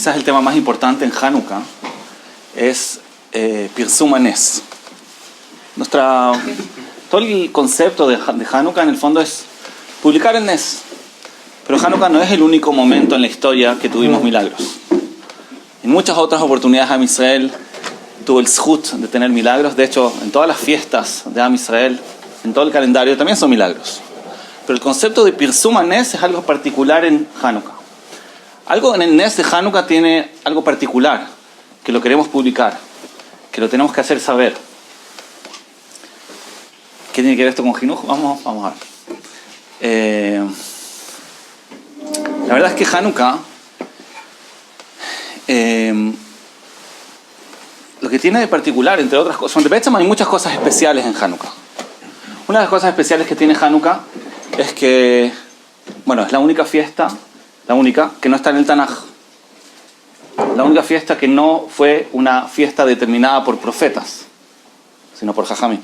quizás el tema más importante en Hanukkah es Pirsum Hanes. Todo el concepto de Hanukkah en el fondo es publicar el Nes. Pero Hanukkah no es el único momento en la historia que tuvimos milagros. En muchas otras oportunidades Am Israel tuvo el zhut de tener milagros. De hecho, en todas las fiestas de Am Israel, en todo el calendario, también son milagros. Pero el concepto de Pirsum Hanes es algo particular en Hanukkah. Algo en el Nes de Hanukkah tiene algo particular, que lo queremos publicar, que lo tenemos que hacer saber. ¿Qué tiene que ver esto con Jinuj? Vamos a ver. La verdad es que Hanukkah, lo que tiene de particular, entre otras cosas, de hecho hay muchas cosas especiales en Hanukkah. Una de las cosas especiales que tiene Hanukkah es que, bueno, es la única fiesta, que no está en el Tanaj. La única fiesta que no fue una fiesta determinada por profetas, sino por Jajamim.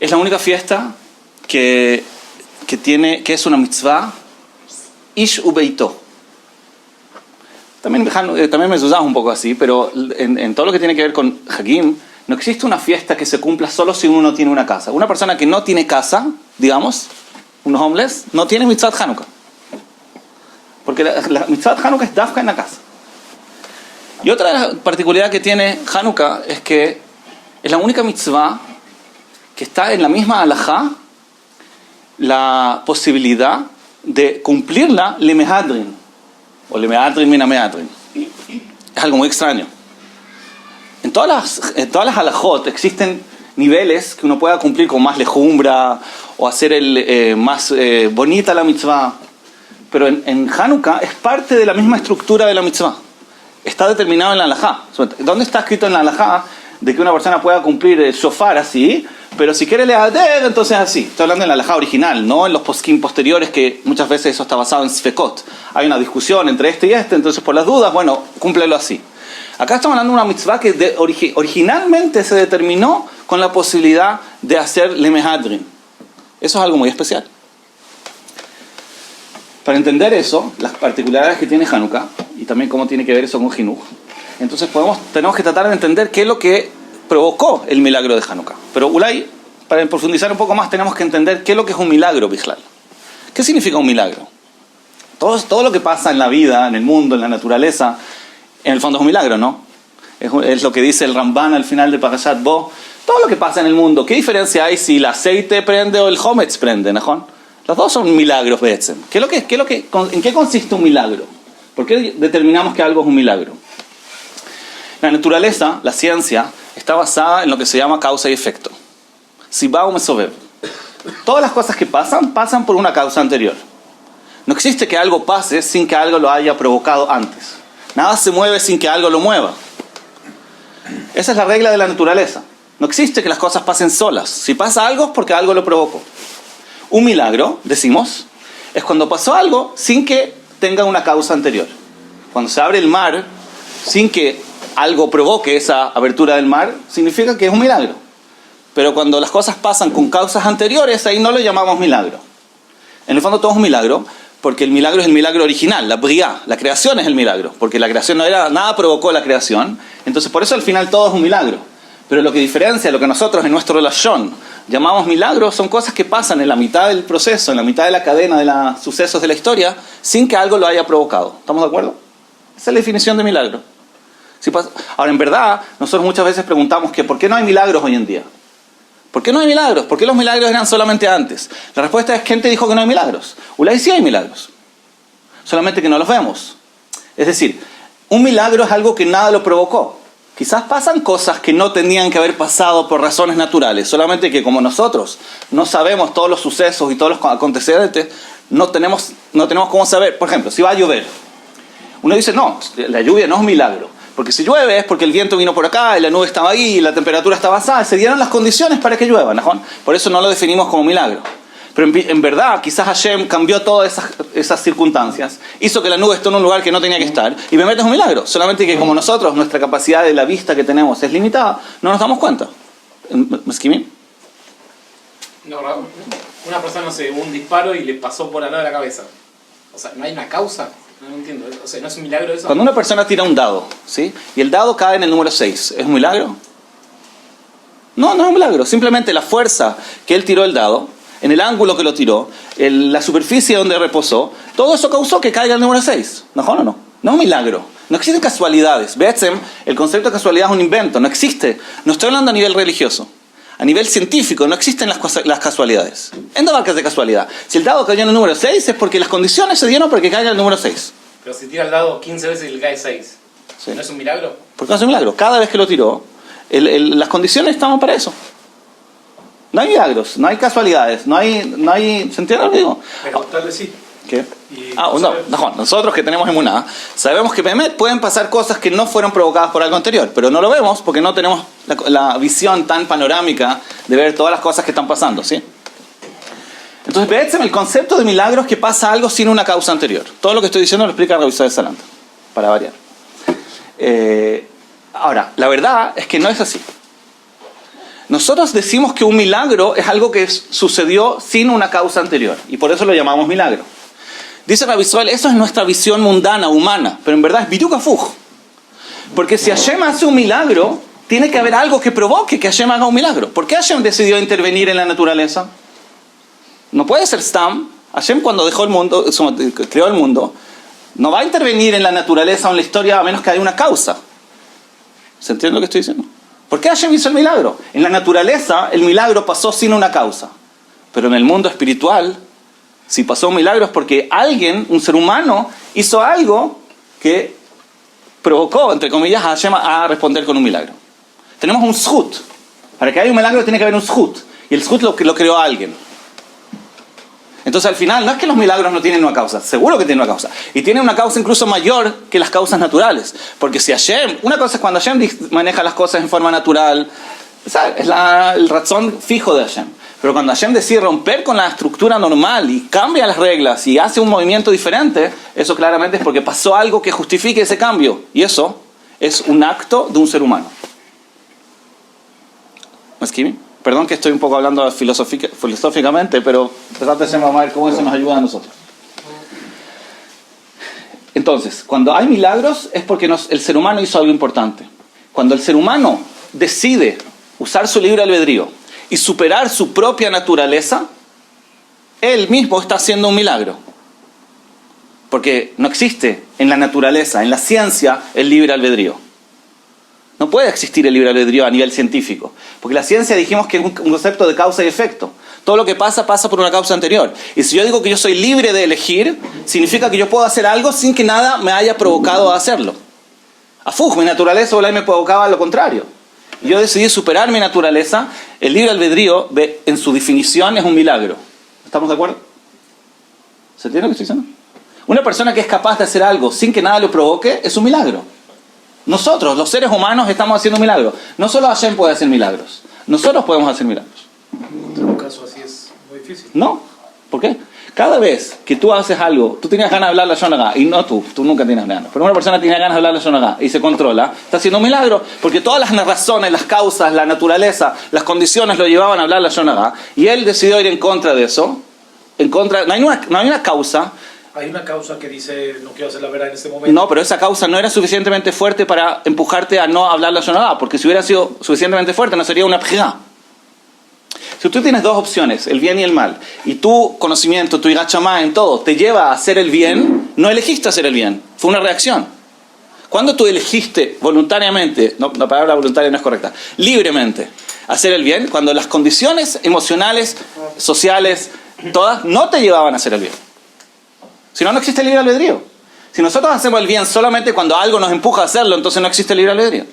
Es la única fiesta que es una mitzvah Ish Ubeito. También me usamos un poco así, pero en todo lo que tiene que ver con Hagim, no existe una fiesta que se cumpla solo si uno tiene una casa. Una persona que no tiene casa, digamos, unos homeless, no tiene mitzvah Hanukkah. Porque la mitzvah Hanukkah es dafka en la casa. Y otra particularidad que tiene Hanukkah es que es la única mitzvah que está en la misma halajá la posibilidad de cumplirla lemehadrin o lemehadrin mina mehadrin. Es algo muy extraño. En todas las halajot existen niveles que uno pueda cumplir con más lejumbra o hacer más bonita la mitzvah. Pero en Hanukkah es parte de la misma estructura de la mitzvah. Está determinado en la halajá. ¿Dónde está escrito en la halajá de que una persona pueda cumplir el shofar así? Pero si quiere leader, entonces así. Estoy hablando en la halajá original, no en los poskim posteriores, que muchas veces eso está basado en sfekot. Hay una discusión entre este y este, entonces por las dudas, bueno, cúmplelo así. Acá estamos hablando de una mitzvah que originalmente se determinó con la posibilidad de hacer lemehadrin. Eso es algo muy especial. Para entender eso, las particularidades que tiene Hanukkah, y también cómo tiene que ver eso con Jinuj, entonces tenemos que tratar de entender qué es lo que provocó el milagro de Hanukkah. Pero Ulay, para profundizar un poco más, tenemos que entender qué es lo que es un milagro, Bijlal. ¿Qué significa un milagro? Todo lo que pasa en la vida, en el mundo, en la naturaleza, en el fondo es un milagro, ¿no? Es lo que dice el Ramban al final de Parashat Bo. Todo lo que pasa en el mundo, ¿qué diferencia hay si el aceite prende o el hometz prende, ¿no? Los dos son milagros, Be'etzem. ¿En qué consiste un milagro? ¿Por qué determinamos que algo es un milagro? La naturaleza, la ciencia, está basada en lo que se llama causa y efecto. Sibá u mesobev. Todas las cosas que pasan por una causa anterior. No existe que algo pase sin que algo lo haya provocado antes. Nada se mueve sin que algo lo mueva. Esa es la regla de la naturaleza. No existe que las cosas pasen solas. Si pasa algo es porque algo lo provocó. Un milagro, decimos, es cuando pasó algo sin que tenga una causa anterior. Cuando se abre el mar sin que algo provoque esa abertura del mar, significa que es un milagro. Pero cuando las cosas pasan con causas anteriores, ahí no lo llamamos milagro. En el fondo todo es un milagro, porque el milagro es el milagro original, la briá, la creación es el milagro, porque la creación no era, nada provocó la creación, entonces por eso al final todo es un milagro. Pero lo que diferencia, lo que nosotros en nuestra relación llamamos milagros, son cosas que pasan en la mitad del proceso, en la mitad de la cadena de los sucesos de la historia, sin que algo lo haya provocado. ¿Estamos de acuerdo? Esa es la definición de milagro. Ahora, en verdad, nosotros muchas veces preguntamos que ¿por qué no hay milagros hoy en día? ¿Por qué no hay milagros? ¿Por qué los milagros eran solamente antes? La respuesta es: ¿quién te dijo que no hay milagros? Ulay, sí hay milagros, solamente que no los vemos. Es decir, un milagro es algo que nada lo provocó. Quizás pasan cosas que no tenían que haber pasado por razones naturales, solamente que como nosotros no sabemos todos los sucesos y todos los acontecimientos, no tenemos cómo saber. Por ejemplo, si va a llover, uno dice: no, la lluvia no es un milagro, porque si llueve es porque el viento vino por acá y la nube estaba ahí y la temperatura estaba basada, se dieron las condiciones para que llueva, ¿no? Por eso no lo definimos como milagro. Pero en verdad, quizás Hashem cambió todas esas circunstancias, hizo que la nube esté en un lugar que no tenía que estar, y me metes un milagro. Solamente que como nosotros, nuestra capacidad de la vista que tenemos es limitada, no nos damos cuenta. ¿Me esquimí? No, una persona, no sé, hubo un disparo y le pasó por al lado de la cabeza. O sea, no hay una causa. No entiendo. O sea, ¿no es un milagro eso? Cuando una persona tira un dado, ¿sí? Y el dado cae en el número 6, ¿es un milagro? No, no es un milagro. Simplemente la fuerza que él tiró el dado, en el ángulo que lo tiró, la superficie donde reposó, todo eso causó que caiga el número 6. ¿No o no? No es un milagro. No existen casualidades. Be'etzem, el concepto de casualidad es un invento. No existe. No estoy hablando a nivel religioso. A nivel científico no existen las casualidades. En davar de casualidad. Si el dado cayó en el número 6 es porque las condiciones se dieron para que caiga el número 6. Pero si tira el dado 15 veces y le cae 6, Sí. ¿no es un milagro? Porque no es un milagro. Cada vez que lo tiró, las condiciones estaban para eso. No hay milagros, no hay casualidades, no hay ¿se entiende lo que digo? Pero tal vez sí. ¿Qué? Y No, nosotros que tenemos emuná, sabemos que pueden pasar cosas que no fueron provocadas por algo anterior, pero no lo vemos porque no tenemos la visión tan panorámica de ver todas las cosas que están pasando, ¿sí? Entonces, Be'etzem, el concepto de milagro es que pasa algo sin una causa anterior. Todo lo que estoy diciendo lo explica Rabbi Isai Salanter, para variar. Ahora, la verdad es que no es así. Nosotros decimos que un milagro es algo que sucedió sin una causa anterior, y por eso lo llamamos milagro. Dice Rabbi Israel, eso es nuestra visión mundana, humana, pero en verdad es biduk afuj. Porque si Hashem hace un milagro, tiene que haber algo que provoque que Hashem haga un milagro. ¿Por qué Hashem decidió intervenir en la naturaleza? No puede ser Stam. Hashem cuando dejó el mundo, creó el mundo, no va a intervenir en la naturaleza o en la historia a menos que haya una causa. ¿Se entiende lo que estoy diciendo? ¿Por qué Hashem hizo el milagro? En la naturaleza el milagro pasó sin una causa. Pero en el mundo espiritual, si pasó un milagro es porque alguien, un ser humano, hizo algo que provocó, entre comillas, a Hashem a responder con un milagro. Tenemos un zhut. Para que haya un milagro tiene que haber un zhut. Y el zhut lo creó alguien. Entonces al final no es que los milagros no tienen una causa, seguro que tienen una causa. Y tienen una causa incluso mayor que las causas naturales. Porque si Hashem, una cosa es cuando Hashem maneja las cosas en forma natural, ¿sabes? Es el razón fijo de Hashem. Pero cuando Hashem decide romper con la estructura normal y cambia las reglas y hace un movimiento diferente, eso claramente es porque pasó algo que justifique ese cambio. Y eso es un acto de un ser humano. ¿Mesquimi? Perdón que estoy un poco hablando filosóficamente, pero tratando de ver cómo eso nos ayuda a nosotros. Entonces, cuando hay milagros es porque el ser humano hizo algo importante. Cuando el ser humano decide usar su libre albedrío y superar su propia naturaleza, él mismo está haciendo un milagro. Porque no existe en la naturaleza, en la ciencia, el libre albedrío. No puede existir el libre albedrío a nivel científico. Porque la ciencia dijimos que es un concepto de causa y efecto. Todo lo que pasa por una causa anterior. Y si yo digo que yo soy libre de elegir, significa que yo puedo hacer algo sin que nada me haya provocado a hacerlo. Afuj, mi naturaleza me provocaba lo contrario. Yo decidí superar mi naturaleza. El libre albedrío, en su definición, es un milagro. ¿Estamos de acuerdo? ¿Se entiende lo que estoy diciendo? Una persona que es capaz de hacer algo sin que nada lo provoque, es un milagro. Nosotros, los seres humanos, estamos haciendo milagros. No solo Hashem puede hacer milagros. Nosotros podemos hacer milagros. En un caso así es muy difícil. No. ¿Por qué? Cada vez que tú haces algo, tú tenías ganas de hablar la Shonagá, y no tú nunca tienes ganas, pero una persona tiene ganas de hablar la Shonagá y se controla, está haciendo un milagro, porque todas las razones, las causas, la naturaleza, las condiciones lo llevaban a hablar la Shonagá, y él decidió ir en contra de eso. No hay una causa. Hay una causa que dice, no quiero hacer la verdad en este momento. No, pero esa causa no era suficientemente fuerte para empujarte a no hablar la Shonagá, porque si hubiera sido suficientemente fuerte no sería una pjigá. Si tú tienes dos opciones, el bien y el mal, y tu conocimiento, tu irachamá en todo, te lleva a hacer el bien, no elegiste hacer el bien, fue una reacción. Cuando tú elegiste voluntariamente, no, la palabra voluntaria no es correcta, libremente hacer el bien, cuando las condiciones emocionales, sociales, todas, no te llevaban a hacer el bien. Si no, no existe el libre albedrío. Si nosotros hacemos el bien solamente cuando algo nos empuja a hacerlo, entonces no existe el libre albedrío.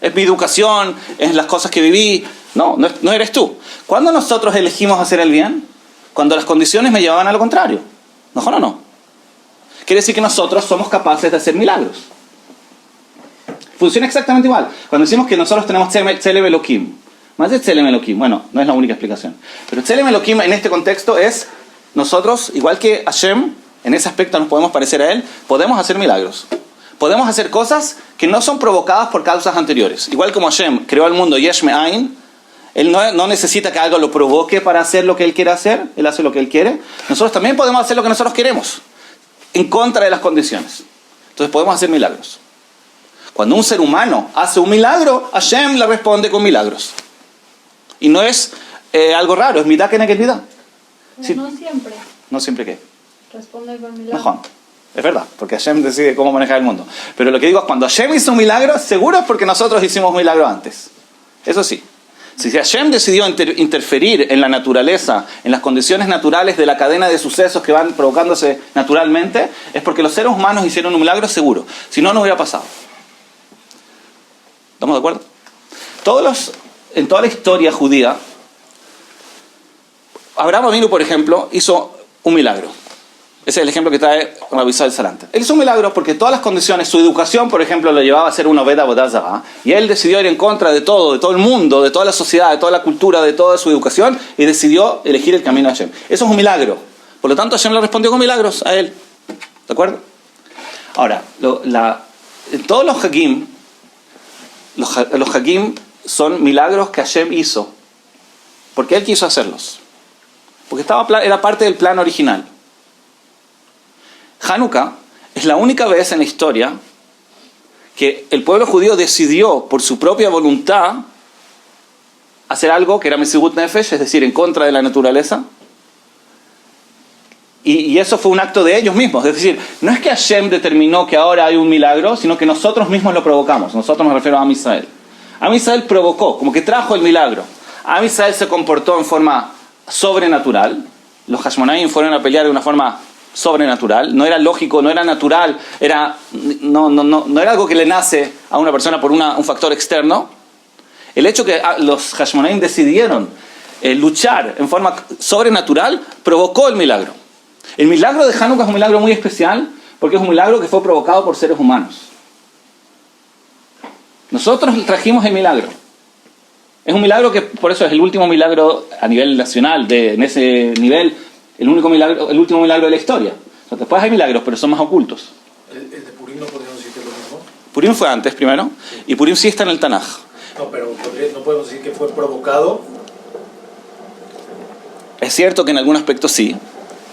Es mi educación, es las cosas que viví. No eres tú. ¿Cuándo nosotros elegimos hacer el bien? Cuando las condiciones me llevaban a lo contrario. No. Quiere decir que nosotros somos capaces de hacer milagros. Funciona exactamente igual. Cuando decimos que nosotros tenemos Tselem Elohim. Más de Tselem Elohim, bueno, no es la única explicación. Pero Tselem Elohim en este contexto es nosotros, igual que Hashem, en ese aspecto nos podemos parecer a él, podemos hacer milagros. Podemos hacer cosas que no son provocadas por causas anteriores. Igual como Hashem creó el mundo Yesh Me'ain, él no necesita que algo lo provoque para hacer lo que él quiere hacer, él hace lo que él quiere. Nosotros también podemos hacer lo que nosotros queremos. en contra de las condiciones. Entonces podemos hacer milagros. Cuando un ser humano hace un milagro, Hashem le responde con milagros. Y no es algo raro, es mitad que mitad. Sí. No siempre. No siempre qué. Responde con milagros. Mejor. Es verdad, porque Hashem decide cómo manejar el mundo. Pero lo que digo es, cuando Hashem hizo un milagro, seguro es porque nosotros hicimos un milagro antes. Eso sí. Si Hashem decidió interferir en la naturaleza, en las condiciones naturales de la cadena de sucesos que van provocándose naturalmente, es porque los seres humanos hicieron un milagro seguro. Si no, no hubiera pasado. ¿Estamos de acuerdo? En toda la historia judía, Abraham Avinu, por ejemplo, hizo un milagro. Ese es el ejemplo que trae Rabbi Israel Salanter. Él hizo un milagro porque todas las condiciones, su educación, por ejemplo, lo llevaba a ser un Oved Avodah Zarah, y él decidió ir en contra de todo el mundo, de toda la sociedad, de toda la cultura, de toda su educación, y decidió elegir el camino de Hashem. Eso es un milagro. Por lo tanto, Hashem le respondió con milagros a él. ¿De acuerdo? Ahora, en todos los Hagim, los Hagim son milagros que Hashem hizo, porque él quiso hacerlos. Porque era parte del plan original. Hanukkah es la única vez en la historia que el pueblo judío decidió por su propia voluntad hacer algo que era Mesirut Nefesh, es decir, en contra de la naturaleza. Y eso fue un acto de ellos mismos. Es decir, no es que Hashem determinó que ahora hay un milagro, sino que nosotros mismos lo provocamos. Nosotros me refiero a Am Israel. Am Israel provocó, como que trajo el milagro. Am Israel se comportó en forma sobrenatural. Los Hashmonaim fueron a pelear de una forma sobrenatural, no era lógico, no era natural, no era algo que le nace a una persona por un factor externo. El hecho que los Hashmonaim decidieron luchar en forma sobrenatural provocó el milagro. El milagro de Hanukkah es un milagro muy especial porque es un milagro que fue provocado por seres humanos. Nosotros trajimos el milagro. Es un milagro que, por eso es el último milagro a nivel nacional, en ese nivel, el último milagro de la historia. O sea, después hay milagros, pero son más ocultos. ¿El de Purim no podríamos decir que es lo mismo? Purim fue antes, primero, y Purim sí está en el Tanaj. No, pero no podemos decir que fue provocado. Es cierto que en algún aspecto sí,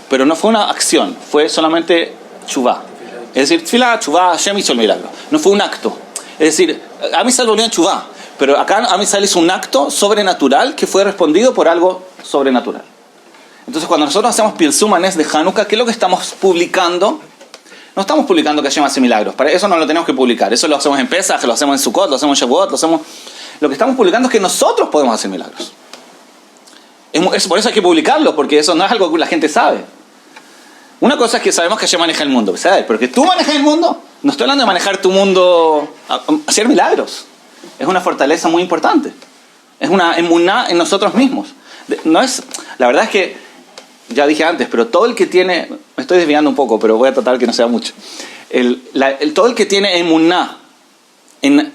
pero no fue una acción, fue solamente chuvá. Es decir, tefilá, chuvá, Hashem hizo el milagro. No fue un acto. Es decir, Am Israel volvió en chuvá, pero acá Am Israel hizo un acto sobrenatural que fue respondido por algo sobrenatural. Entonces, cuando nosotros hacemos Pirsum Hanes de Hanukkah, ¿qué es lo que estamos publicando? No estamos publicando que Hashem hace milagros. Para eso no lo tenemos que publicar. Eso lo hacemos en Pesach, lo hacemos en Sukkot, lo hacemos en Shavuot, Lo que estamos publicando es que nosotros podemos hacer milagros. Por eso hay que publicarlo, porque eso no es algo que la gente sabe. Una cosa es que sabemos que Hashem maneja el mundo, ¿sabes? Pero que tú manejas el mundo, no estoy hablando de manejar tu mundo, hacer milagros. Es una fortaleza muy importante. Es una emuná en nosotros mismos. La verdad es que, ya dije antes, pero todo el que tiene, me estoy desviando un poco, pero voy a tratar que no sea mucho. Todo el que tiene emuná en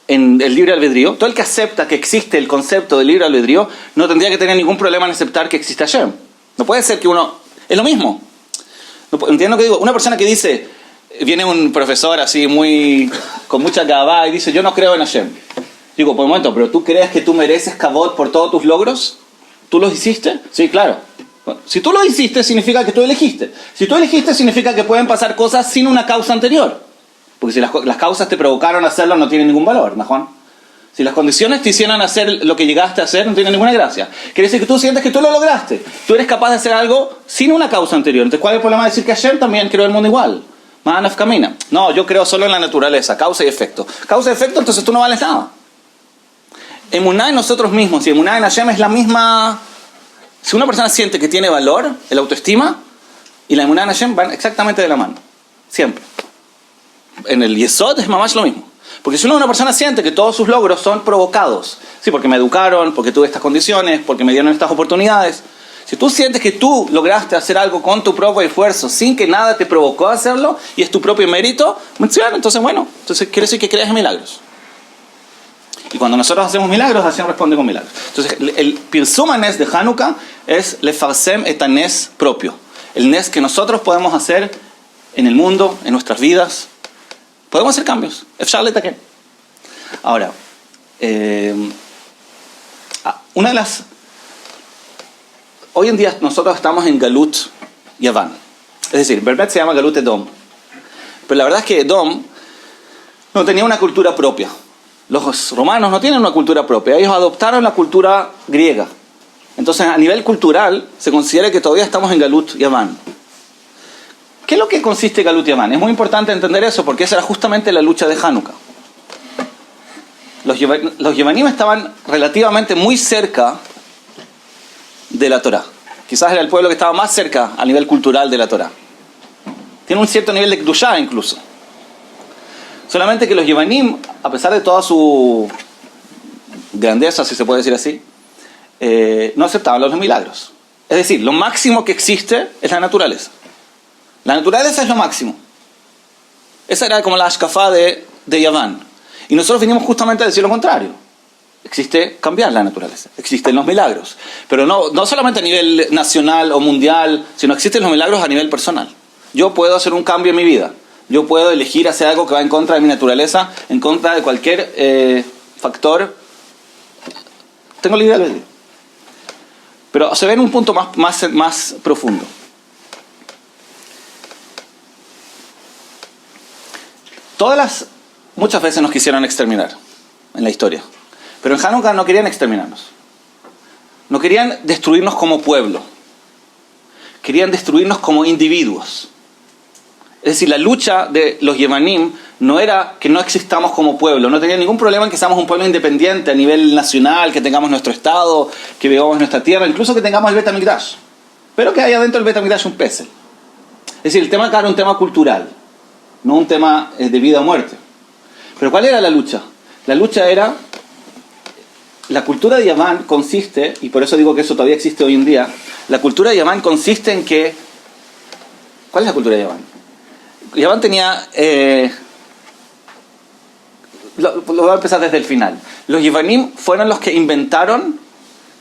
el libre albedrío, todo el que acepta que existe el concepto del libre albedrío, no tendría que tener ningún problema en aceptar que existe Hashem. No puede ser que uno... Es lo mismo. ¿Entienden lo que digo? Una persona que dice, viene un profesor así con mucha gabá y dice, yo no creo en Hashem. Digo, por un momento, ¿pero tú crees que tú mereces kabod por todos tus logros? ¿Tú los hiciste? Sí, claro. Bueno, si tú lo hiciste, significa que tú elegiste. Si tú elegiste, significa que pueden pasar cosas sin una causa anterior. Porque si las causas te provocaron a hacerlo, no tienen ningún valor, ¿no, Juan? Si las condiciones te hicieron hacer lo que llegaste a hacer, no tiene ninguna gracia. Quiere decir que tú sientes que tú lo lograste. Tú eres capaz de hacer algo sin una causa anterior. Entonces, ¿cuál es el problema de decir que Hashem también creó el mundo igual? Ma'anaf camina. No, yo creo solo en la naturaleza, causa y efecto. Causa y efecto, entonces tú no vales nada. Emuná en nosotros mismos y emuná en Hashem es la misma... Si una persona siente que tiene valor, el autoestima y la emuná en Hashem van exactamente de la mano. Siempre. En el Yesod es mamash lo mismo. Porque si una persona siente que todos sus logros son provocados, sí, porque me educaron, porque tuve estas condiciones, porque me dieron estas oportunidades. Si tú sientes que tú lograste hacer algo con tu propio esfuerzo, sin que nada te provocó a hacerlo, y es tu propio mérito, entonces bueno, entonces quiere decir que crees en milagros. Y cuando nosotros hacemos milagros, Hashem responde con milagros. Entonces, el Pirsum Hanes de Hanukkah es Lefarsem et Hanes propio. El Nes que nosotros podemos hacer en el mundo, en nuestras vidas. Podemos hacer cambios. Efshar letaken. Ahora, hoy en día nosotros estamos en Galut Yaván. Es decir, Bermet se llama Galut Edom. Pero la verdad es que Edom no tenía una cultura propia. Los romanos no tienen una cultura propia. Ellos adoptaron la cultura griega. Entonces, a nivel cultural, se considera que todavía estamos en Galut Yaván. ¿Qué es lo que consiste Galut Yaván? Es muy importante entender eso porque esa era justamente la lucha de Hanukkah. Los Yevanim estaban relativamente muy cerca de la Torá. Quizás era el pueblo que estaba más cerca a nivel cultural de la Torá. Tiene un cierto nivel de Kedushá incluso. Solamente que los Yevanim, a pesar de toda su grandeza, si se puede decir así, no aceptaban los milagros. Es decir, lo máximo que existe es la naturaleza. La naturaleza es lo máximo. Esa era como la ashkafá de Yaván. Y nosotros vinimos justamente a decir lo contrario. Existe cambiar la naturaleza, existen los milagros. Pero no solamente a nivel nacional o mundial, sino existen los milagros a nivel personal. Yo puedo hacer un cambio en mi vida. Yo puedo elegir hacer algo que va en contra de mi naturaleza, en contra de cualquier factor. Tengo la idea de ello. Pero se ve en un punto más profundo. Muchas veces nos quisieron exterminar en la historia. Pero en Hanukkah no querían exterminarnos. No querían destruirnos como pueblo. Querían destruirnos como individuos. Es decir, la lucha de los Yevanim no era que no existamos como pueblo. No tenían ningún problema en que seamos un pueblo independiente a nivel nacional, que tengamos nuestro estado, que vivamos nuestra tierra, incluso que tengamos el Bet HaMikdash. Pero que haya dentro del Bet HaMikdash un pesel. Es decir, el tema acá era un tema cultural, no un tema de vida o muerte. Pero ¿cuál era la lucha? La lucha era... La cultura de Yaván consiste, y por eso digo que eso todavía existe hoy en día, la cultura de Yaván consiste en que... ¿Cuál es la cultura de Yaván? Yaván tenía... Lo voy a empezar desde el final. Los Yevanim fueron los que inventaron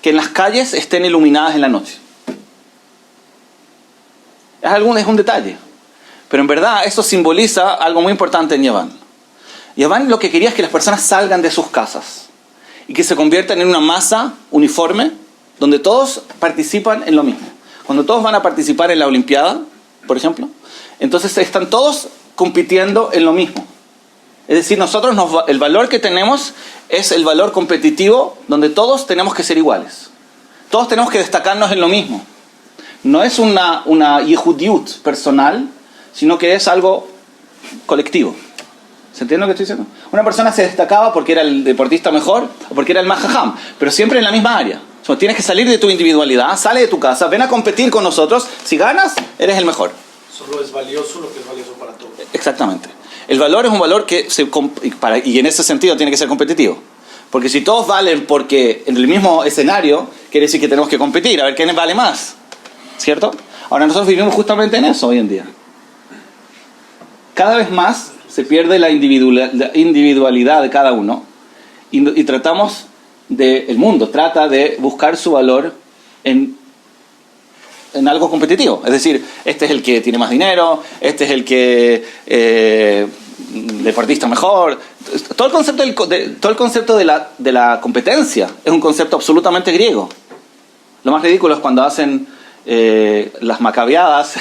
que en las calles estén iluminadas en la noche. Es un detalle. Pero en verdad eso simboliza algo muy importante en Yaván. Yaván lo que quería es que las personas salgan de sus casas y que se conviertan en una masa uniforme donde todos participan en lo mismo. Cuando todos van a participar en la Olimpiada, por ejemplo, entonces están todos compitiendo en lo mismo. Es decir, nosotros el valor que tenemos es el valor competitivo donde todos tenemos que ser iguales. Todos tenemos que destacarnos en lo mismo. No es una yehudiut personal, sino que es algo colectivo. ¿Se entiende lo que estoy diciendo? Una persona se destacaba porque era el deportista mejor o porque era el más jajam, pero siempre en la misma área. O sea, tienes que salir de tu individualidad, sale de tu casa, ven a competir con nosotros. Si ganas, eres el mejor. Solo es valioso lo que es valioso para todos. Exactamente. El valor es un valor que y en ese sentido tiene que ser competitivo. Porque si todos valen porque en el mismo escenario, quiere decir que tenemos que competir, a ver quién vale más. ¿Cierto? Ahora nosotros vivimos justamente en eso hoy en día. Cada vez más se pierde la individualidad de cada uno y tratamos el mundo trata de buscar su valor en algo competitivo. Es decir, este es el que tiene más dinero, este es el que deportista mejor. Todo el concepto de la competencia es un concepto absolutamente griego. Lo más ridículo es cuando hacen las macabeadas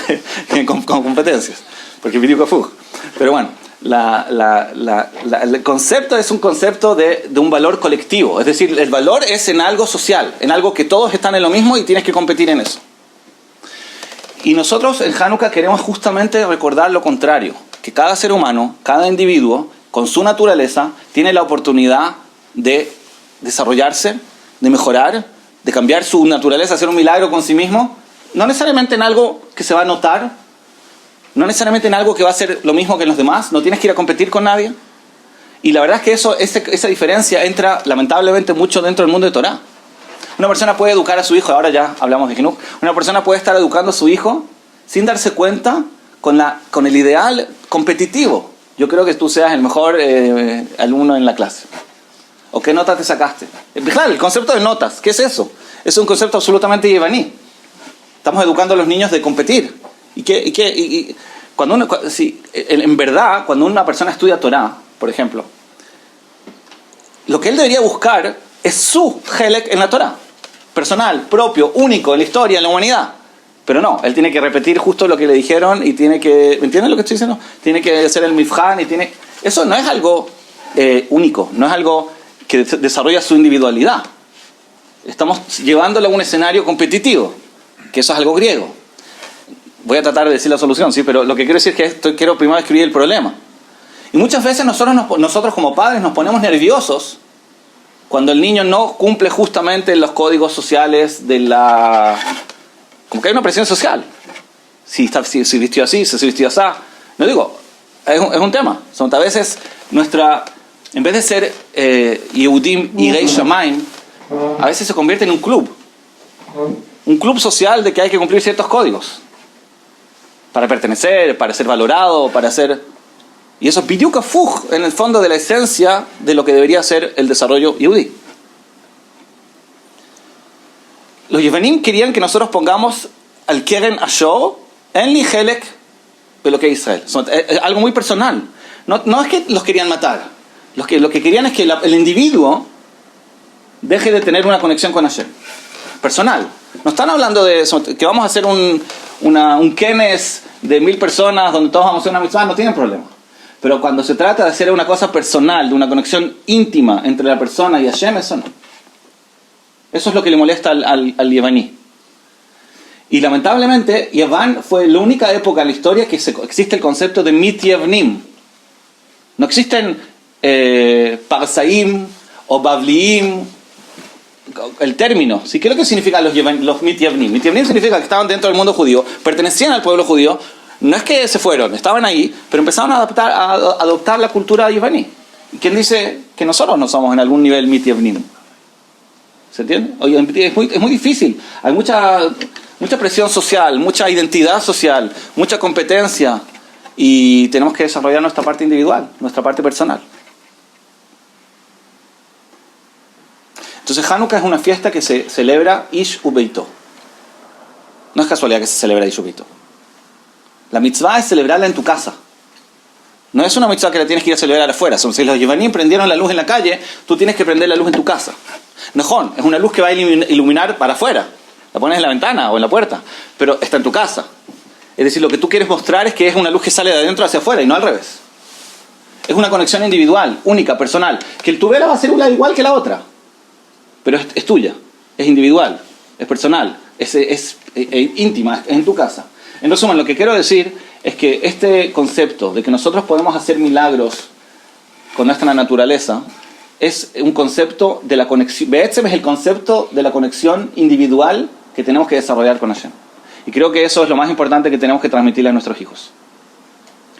con competencias, porque video fug. Pero bueno, el concepto es un concepto de un valor colectivo. Es decir, el valor es en algo social, en algo que todos están en lo mismo y tienes que competir en eso. Y nosotros en Hanukkah queremos justamente recordar lo contrario, que cada ser humano, cada individuo, con su naturaleza, tiene la oportunidad de desarrollarse, de mejorar, de cambiar su naturaleza, hacer un milagro con sí mismo, no necesariamente en algo que se va a notar, no necesariamente en algo que va a ser lo mismo que los demás, no tienes que ir a competir con nadie. Y la verdad es que esa diferencia entra lamentablemente mucho dentro del mundo de Torah. Una persona puede educar a su hijo, ahora ya hablamos de Jinuj, una persona puede estar educando a su hijo sin darse cuenta con el ideal competitivo. Yo creo que tú seas el mejor alumno en la clase. ¿O qué nota te sacaste? Claro, el concepto de notas, ¿qué es eso? Es un concepto absolutamente yevaní. Estamos educando a los niños de competir. En verdad, cuando una persona estudia Torah, por ejemplo, lo que él debería buscar es su helek en la Torah. Personal, propio, único, en la historia, en la humanidad. Pero no, él tiene que repetir justo lo que le dijeron y tiene que... ¿Entienden lo que estoy diciendo? Tiene que hacer el mifhan y tiene... Eso no es algo único, no es algo que desarrolla su individualidad. Estamos llevándolo a un escenario competitivo, que eso es algo griego. Voy a tratar de decir la solución, sí, pero lo que quiero decir es que quiero primero escribir el problema. Y muchas veces nosotros como padres nos ponemos nerviosos cuando el niño no cumple justamente los códigos sociales de la... Como que hay una presión social. Si vistió así, si vistió así. No digo, es un tema. A veces en vez de ser Yehudim Yirei Shamayim, a veces se convierte en un club. Un club social de que hay que cumplir ciertos códigos. Para pertenecer, para ser valorado, para ser... Y eso es biduk afuj, en el fondo, de la esencia de lo que debería ser el desarrollo yehudí. Los yevanim querían que nosotros pongamos al keren ashor en li helek de lo que es Israel. Es algo muy personal. No es que los querían matar. Lo que querían es que el individuo deje de tener una conexión con Hashem. Personal. No están hablando de eso, que vamos a hacer un kenes de 1000 personas donde todos vamos a hacer una mitzvah, no tienen problema. Pero cuando se trata de hacer una cosa personal, de una conexión íntima entre la persona y Hashem, eso no. Eso es lo que le molesta al yevaní. Y lamentablemente, Yaván fue la única época en la historia que existe el concepto de mityevnim. No existen parsaim o bavliim, el término. ¿Sí? ¿Qué es lo que significan los mityevnim? Mityevnim significa que estaban dentro del mundo judío, pertenecían al pueblo judío. No es que se fueron, estaban ahí, pero empezaron a adoptar la cultura yevaní. ¿Quién dice que nosotros no somos en algún nivel mityevnim? ¿Se entiende? Oye, es muy difícil. Hay mucha presión social, mucha identidad social, mucha competencia. Y tenemos que desarrollar nuestra parte individual, nuestra parte personal. Entonces Hanukkah es una fiesta que se celebra Ish Ubeito. No es casualidad que se celebra Ish Ubeito. La mitzvah es celebrarla en tu casa. No es una mitzvah que la tienes que ir a celebrar afuera. Si los yevanim prendieron la luz en la calle, tú tienes que prender la luz en tu casa. Nejón, es una luz que va a iluminar para afuera. La pones en la ventana o en la puerta, pero está en tu casa. Es decir, lo que tú quieres mostrar es que es una luz que sale de adentro hacia afuera y no al revés. Es una conexión individual, única, personal. Que tu vela va a ser una igual que la otra, pero es tuya, es individual, es personal, es íntima, es en tu casa. En resumen, lo que quiero decir es que este concepto de que nosotros podemos hacer milagros con nuestra naturaleza es un concepto de la conexión. Be'etzem es el concepto de la conexión individual que tenemos que desarrollar con Hashem. Y creo que eso es lo más importante que tenemos que transmitirle a nuestros hijos.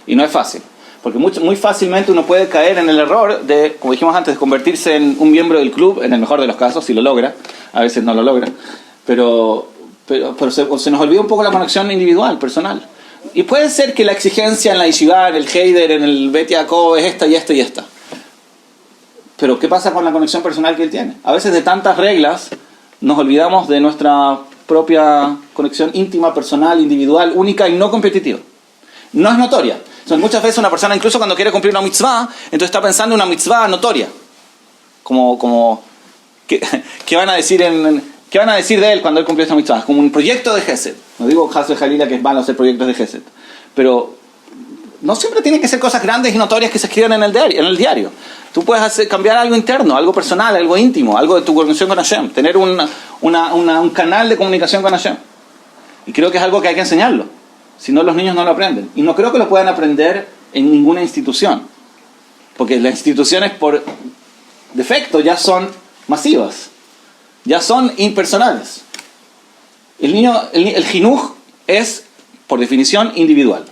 Y no es fácil, porque muy fácilmente uno puede caer en el error de, como dijimos antes, de convertirse en un miembro del club, en el mejor de los casos, si lo logra. A veces no lo logra. Pero se nos olvida un poco la conexión individual, personal. Y puede ser que la exigencia en la yeshiva, en el heider, en el Bet Yaakov es esta y esta y esta. Pero ¿qué pasa con la conexión personal que él tiene? A veces de tantas reglas nos olvidamos de nuestra propia conexión íntima, personal, individual, única y no competitiva. No es notoria. Entonces, muchas veces una persona, incluso cuando quiere cumplir una mitzvah, entonces está pensando en una mitzvah notoria. ¿Qué van a decir de él cuando él cumplió esta mitzvah? Como un proyecto de Gesed. No digo Hasbe Jalila que es malo hacer proyectos de Gesed. Pero no siempre tienen que ser cosas grandes y notorias que se escriban en el diario. Tú puedes cambiar algo interno, algo personal, algo íntimo, algo de tu conexión con Hashem. Tener un canal de comunicación con Hashem. Y creo que es algo que hay que enseñarlo. Si no, los niños no lo aprenden. Y no creo que lo puedan aprender en ninguna institución. Porque las instituciones por defecto ya son masivas. Ya son impersonales. El jinuj es, por definición, individual.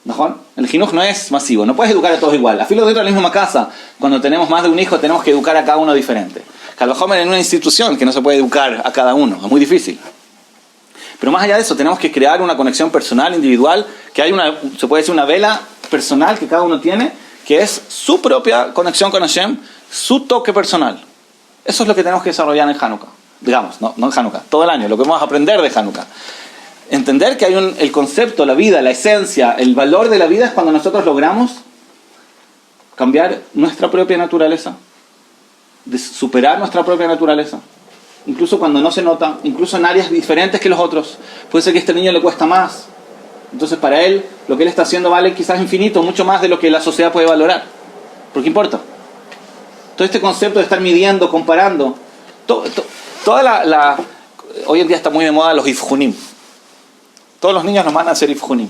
¿No? El jinuj no es masivo, no puedes educar a todos igual. A filo dentro de la misma casa, cuando tenemos más de un hijo, tenemos que educar a cada uno diferente. Calvajomer en una institución que no se puede educar a cada uno, es muy difícil. Pero más allá de eso, tenemos que crear una conexión personal, individual, que hay se puede decir una vela personal que cada uno tiene, que es su propia conexión con Hashem, su toque personal. Eso es lo que tenemos que desarrollar en Hanukkah. Digamos, no en Hanukkah, todo el año, lo que vamos a aprender de Hanukkah. Entender que hay el concepto, la vida, la esencia, el valor de la vida es cuando nosotros logramos cambiar nuestra propia naturaleza, superar nuestra propia naturaleza incluso cuando no se nota, incluso en áreas diferentes que los otros. Puede ser que a este niño le cuesta más. Entonces para él, lo que él está haciendo vale quizás infinito, mucho más de lo que la sociedad puede valorar. ¿Por qué importa? Todo este concepto de estar midiendo, comparando, hoy en día está muy de moda los ifjunim. Todos los niños nos van a hacer ifjunim.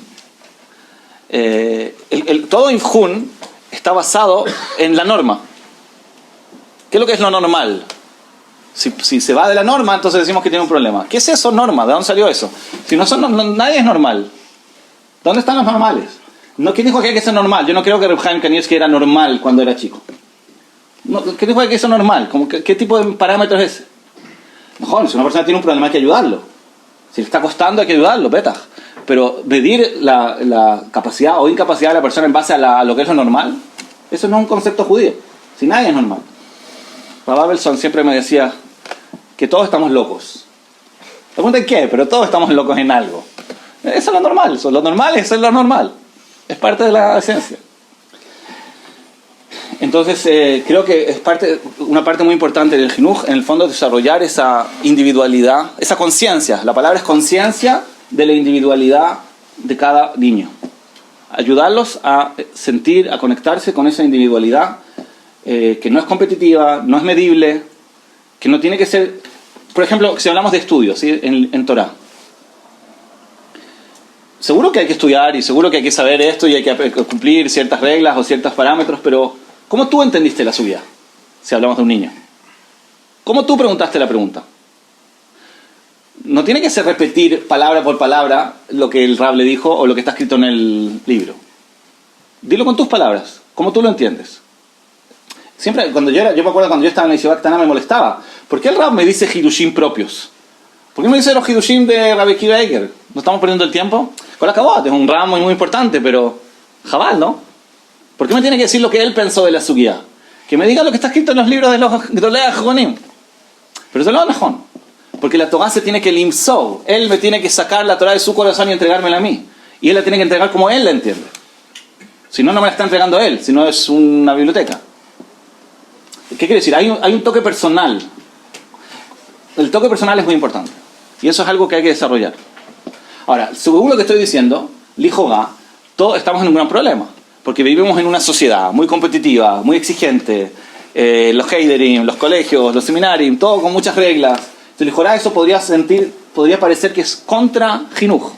Todo ifjun está basado en la norma. ¿Qué es lo que es lo normal? Si se va de la norma, entonces decimos que tiene un problema. ¿Qué es eso, norma? ¿De dónde salió eso? Si nadie es normal. ¿Dónde están los normales? ¿Quién dijo que hay que ser normal? Yo no creo que Reb Chaim Kanievski era normal cuando era chico. ¿Qué dijo que hay que ser normal? ¿Qué tipo de parámetro es ese? Mejor, si una persona tiene un problema hay que ayudarlo. Si le está costando hay que ayudarlo, betaj. Pero medir la capacidad o incapacidad de la persona en base a lo que es lo normal, eso no es un concepto judío. Si nadie es normal. Rabbi Abelson siempre me decía que todos estamos locos. La pregunta es qué, pero todos estamos locos en algo. Eso es lo normal. Lo normal es lo normal. Es parte de la esencia. Entonces, creo que es una parte muy importante del jinuj, en el fondo, desarrollar esa individualidad, esa conciencia. La palabra es conciencia de la individualidad de cada niño. Ayudarlos a sentir, a conectarse con esa individualidad que no es competitiva, no es medible, que no tiene que ser... Por ejemplo, si hablamos de estudios, ¿sí? en Torah. Seguro que hay que estudiar y seguro que hay que saber esto y hay que cumplir ciertas reglas o ciertos parámetros, pero ¿cómo tú entendiste la subida? Si hablamos de un niño. ¿Cómo tú preguntaste la pregunta? No tiene que ser repetir palabra por palabra lo que el Rab le dijo o lo que está escrito en el libro. Dilo con tus palabras, ¿cómo tú lo entiendes? Siempre, yo me acuerdo cuando yo estaba en la Yeshiva Ktana me molestaba. ¿Por qué el Rab me dice Hidushim propios? ¿Por qué me dice los Hidushim de Rabbi Akiva Eiger? ¿No estamos perdiendo el tiempo? Con la Kabot, es un Rab muy importante, pero Jabal, ¿no? ¿Por qué me tiene que decir lo que él pensó de la Sugía? Que me diga lo que está escrito en los libros de los Gedolei HaJonim. Pero eso no es mejor. Porque la Torah se tiene que limsou. Él me tiene que sacar la Torah de su corazón y entregármela a mí. Y él la tiene que entregar como él la entiende. Si no, no me la está entregando él. Si no, es una biblioteca. ¿Qué quiere decir? Hay un toque personal. El toque personal es muy importante. Y eso es algo que hay que desarrollar. Ahora, según lo que estoy diciendo, Lijoga, todos estamos en un gran problema. Porque vivimos en una sociedad muy competitiva, muy exigente. Los heiderim, los colegios, los seminarios, todo con muchas reglas. Entonces, Lijoga, eso podría parecer que es contra Jinuj.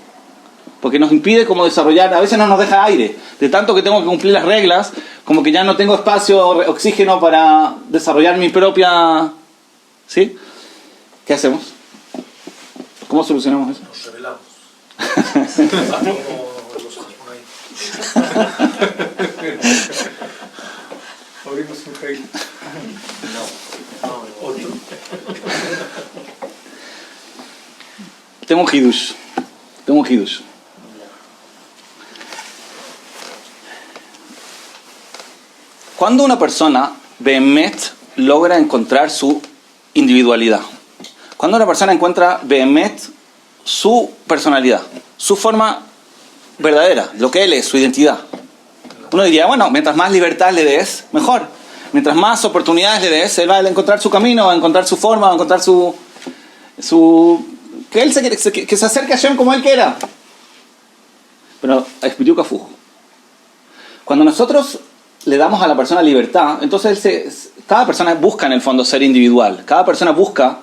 Porque nos impide como desarrollar, a veces no nos deja aire. De tanto que tengo que cumplir las reglas, como que ya no tengo espacio, oxígeno para desarrollar mi propia... ¿Sí? ¿Qué hacemos? ¿Cómo solucionamos eso? Nos revelamos. Como los ojos por ahí. Abrimos un rey. No, otro. Tengo un hidush. Cuando una persona behemet logra encontrar su individualidad, cuando una persona encuentra behemet su personalidad, su forma verdadera, lo que él es, su identidad, uno diría, bueno, mientras más libertad le des, mejor. Mientras más oportunidades le des, él va a encontrar su camino, va a encontrar su forma, va a encontrar que él se acerque a Hashem como él quiera. Pero explico Kafuj. Cuando nosotros le damos a la persona libertad, entonces cada persona busca en el fondo ser individual. Cada persona busca,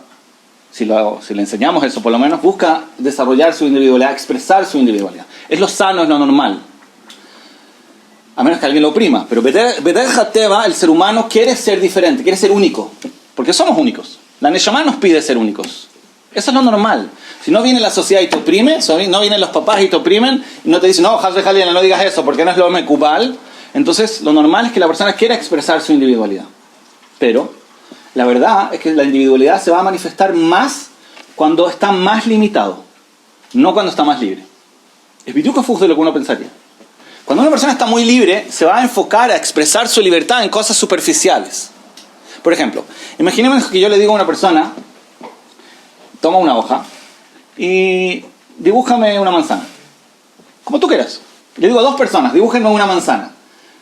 si le enseñamos eso por lo menos, busca desarrollar su individualidad, expresar su individualidad. Es lo sano, es lo normal. A menos que alguien lo oprima. Pero Beder Hateva, el ser humano quiere ser diferente, quiere ser único. Porque somos únicos. La Neshama nos pide ser únicos. Eso es lo normal. Si no viene la sociedad y te oprime, no vienen los papás y te oprimen, y no te dicen, no, Hazre Jalien, no digas eso, porque no es lo mekubal. Entonces, lo normal es que la persona quiera expresar su individualidad. Pero, la verdad es que la individualidad se va a manifestar más cuando está más limitado, no cuando está más libre. Es biduca fuz de lo que uno pensaría. Cuando una persona está muy libre, se va a enfocar a expresar su libertad en cosas superficiales. Por ejemplo, imaginemos que yo le digo a una persona, toma una hoja y dibújame una manzana. Como tú quieras. Le digo a dos personas, dibújenme una manzana.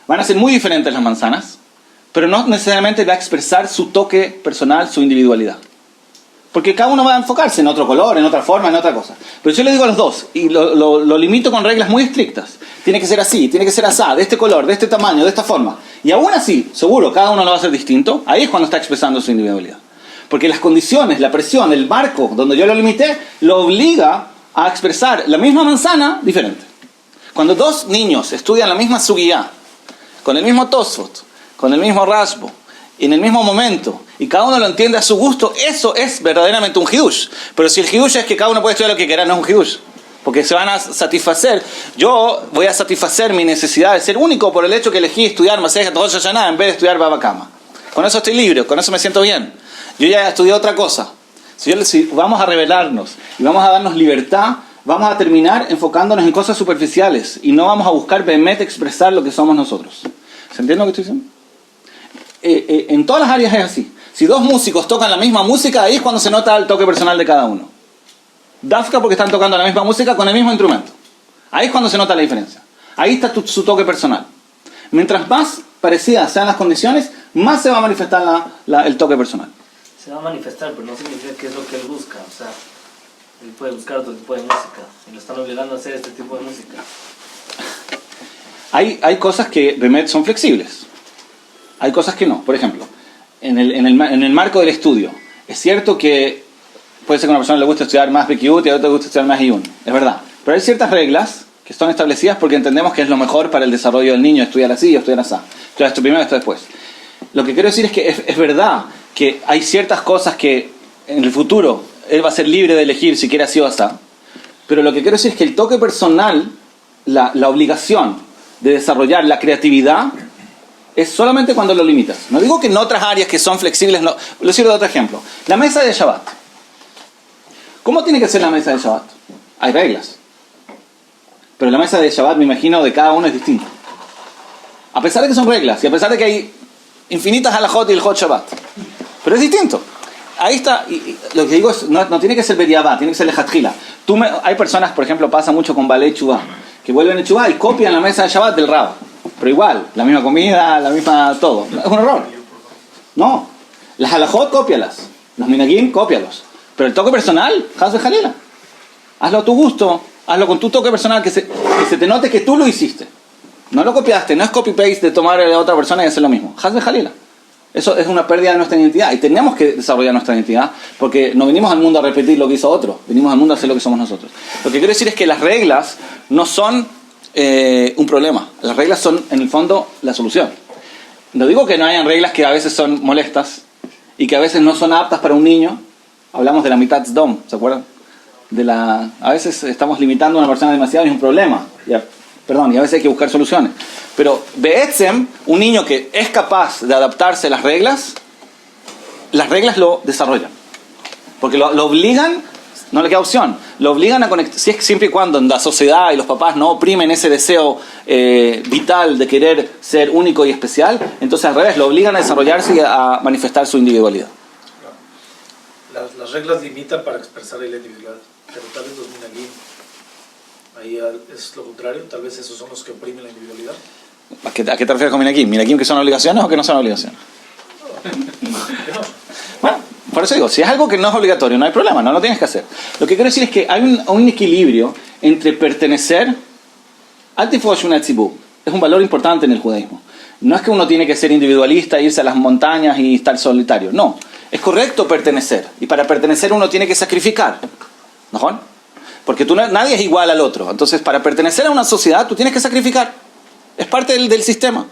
Van a ser muy diferentes las manzanas, pero no necesariamente va a expresar su toque personal, su individualidad. Porque cada uno va a enfocarse en otro color, en otra forma, en otra cosa. Pero yo le digo a los dos, y lo limito con reglas muy estrictas. Tiene que ser así, tiene que ser así, de este color, de este tamaño, de esta forma. Y aún así, seguro, cada uno lo va a hacer distinto. Ahí es cuando está expresando su individualidad. Porque las condiciones, la presión, el marco donde yo lo limité, lo obliga a expresar la misma manzana diferente. Cuando dos niños estudian la misma sugiyá, con el mismo Tosfot, con el mismo Rashbo, en el mismo momento, y cada uno lo entiende a su gusto, eso es verdaderamente un hidush. Pero si el hidush es que cada uno puede estudiar lo que quiera, no es un hidush. Porque se van a satisfacer. Yo voy a satisfacer mi necesidad de ser único por el hecho que elegí estudiar Masejet Rosh Hashanah en vez de estudiar Baba Kama. Con eso estoy libre, con eso me siento bien. Yo ya estudié otra cosa. Si vamos a revelarnos y vamos a darnos libertad, vamos a terminar enfocándonos en cosas superficiales y no vamos a buscar behemet expresar lo que somos nosotros. ¿Se entiende lo que estoy diciendo? En todas las áreas es así. Si dos músicos tocan la misma música, ahí es cuando se nota el toque personal de cada uno. Dafka porque están tocando la misma música con el mismo instrumento. Ahí es cuando se nota la diferencia. Ahí está su toque personal. Mientras más parecidas sean las condiciones, más se va a manifestar el toque personal. Se va a manifestar, pero no significa que es lo que él busca. O sea, él puede buscar otro tipo de música y lo están obligando a hacer este tipo de música. Hay cosas que behemet son flexibles. Hay cosas que no. Por ejemplo, en el marco del estudio, es cierto que puede ser que a una persona le guste estudiar más Bekiut y a otra le guste estudiar más Iyun. Es verdad. Pero hay ciertas reglas que son establecidas porque entendemos que es lo mejor para el desarrollo del niño, estudiar así o estudiar así. Estudiar esto primero, esto después. Lo que quiero decir es que es verdad que hay ciertas cosas que en el futuro él va a ser libre de elegir si quiere así o así. Pero lo que quiero decir es que el toque personal, la obligación de desarrollar la creatividad, es solamente cuando lo limitas. No digo que en otras áreas que son flexibles, no. Lo sirvo de otro ejemplo. La mesa de Shabbat. ¿Cómo tiene que ser la mesa de Shabbat? Hay reglas. Pero la mesa de Shabbat, me imagino, de cada uno es distinta. A pesar de que son reglas y a pesar de que hay infinitas halajot y el hot Shabbat. Pero es distinto. Ahí está. Y lo que digo es, no tiene que ser bediabá, tiene que ser lejatjila. Hay personas, por ejemplo, pasa mucho con Balei Chubá, que vuelven a Chubá y copian la mesa de Shabbat del Rab. Pero igual, la misma comida, la misma todo. Es un error. No. Las halajot, cópialas. Los minagim, cópialos. Pero el toque personal, haz de jalila. Hazlo a tu gusto, hazlo con tu toque personal, que se te note que tú lo hiciste. No lo copiaste, no es copy-paste de tomar a otra persona y hacer lo mismo. Haz de jalila. Eso es una pérdida de nuestra identidad. Y tenemos que desarrollar nuestra identidad, porque no venimos al mundo a repetir lo que hizo otro. Venimos al mundo a hacer lo que somos nosotros. Lo que quiero decir es que las reglas no son un problema. Las reglas son, en el fondo, la solución. No digo que no hayan reglas que a veces son molestas y que a veces no son aptas para un niño. Hablamos de la mitad dom, ¿se acuerdan? A veces estamos limitando a una persona demasiado y es un problema. Y a veces hay que buscar soluciones. Pero Be'etzem, un niño que es capaz de adaptarse a las reglas lo desarrollan. Porque lo obligan, no le queda opción, lo obligan a conectar, si es siempre y cuando en la sociedad y los papás no oprimen ese deseo vital de querer ser único y especial, entonces al revés, lo obligan a desarrollarse y a manifestar su individualidad. Las reglas limitan para expresar la individualidad, pero tal vez los minagim, ahí es lo contrario, tal vez esos son los que oprimen la individualidad. ¿A qué te refieres con minagim? ¿Minagim que son obligaciones o que no son obligaciones? Bueno, por eso digo, si es algo que no es obligatorio, no hay problema, no lo tienes que hacer. Lo que quiero decir es que hay un equilibrio entre pertenecer al tifosh una tzibur. Es un valor importante en el judaísmo. No es que uno tiene que ser individualista, irse a las montañas y estar solitario. No, es correcto pertenecer. Y para pertenecer uno tiene que sacrificar. ¿No? Porque nadie es igual al otro. Entonces, para pertenecer a una sociedad, tú tienes que sacrificar. Es parte del sistema.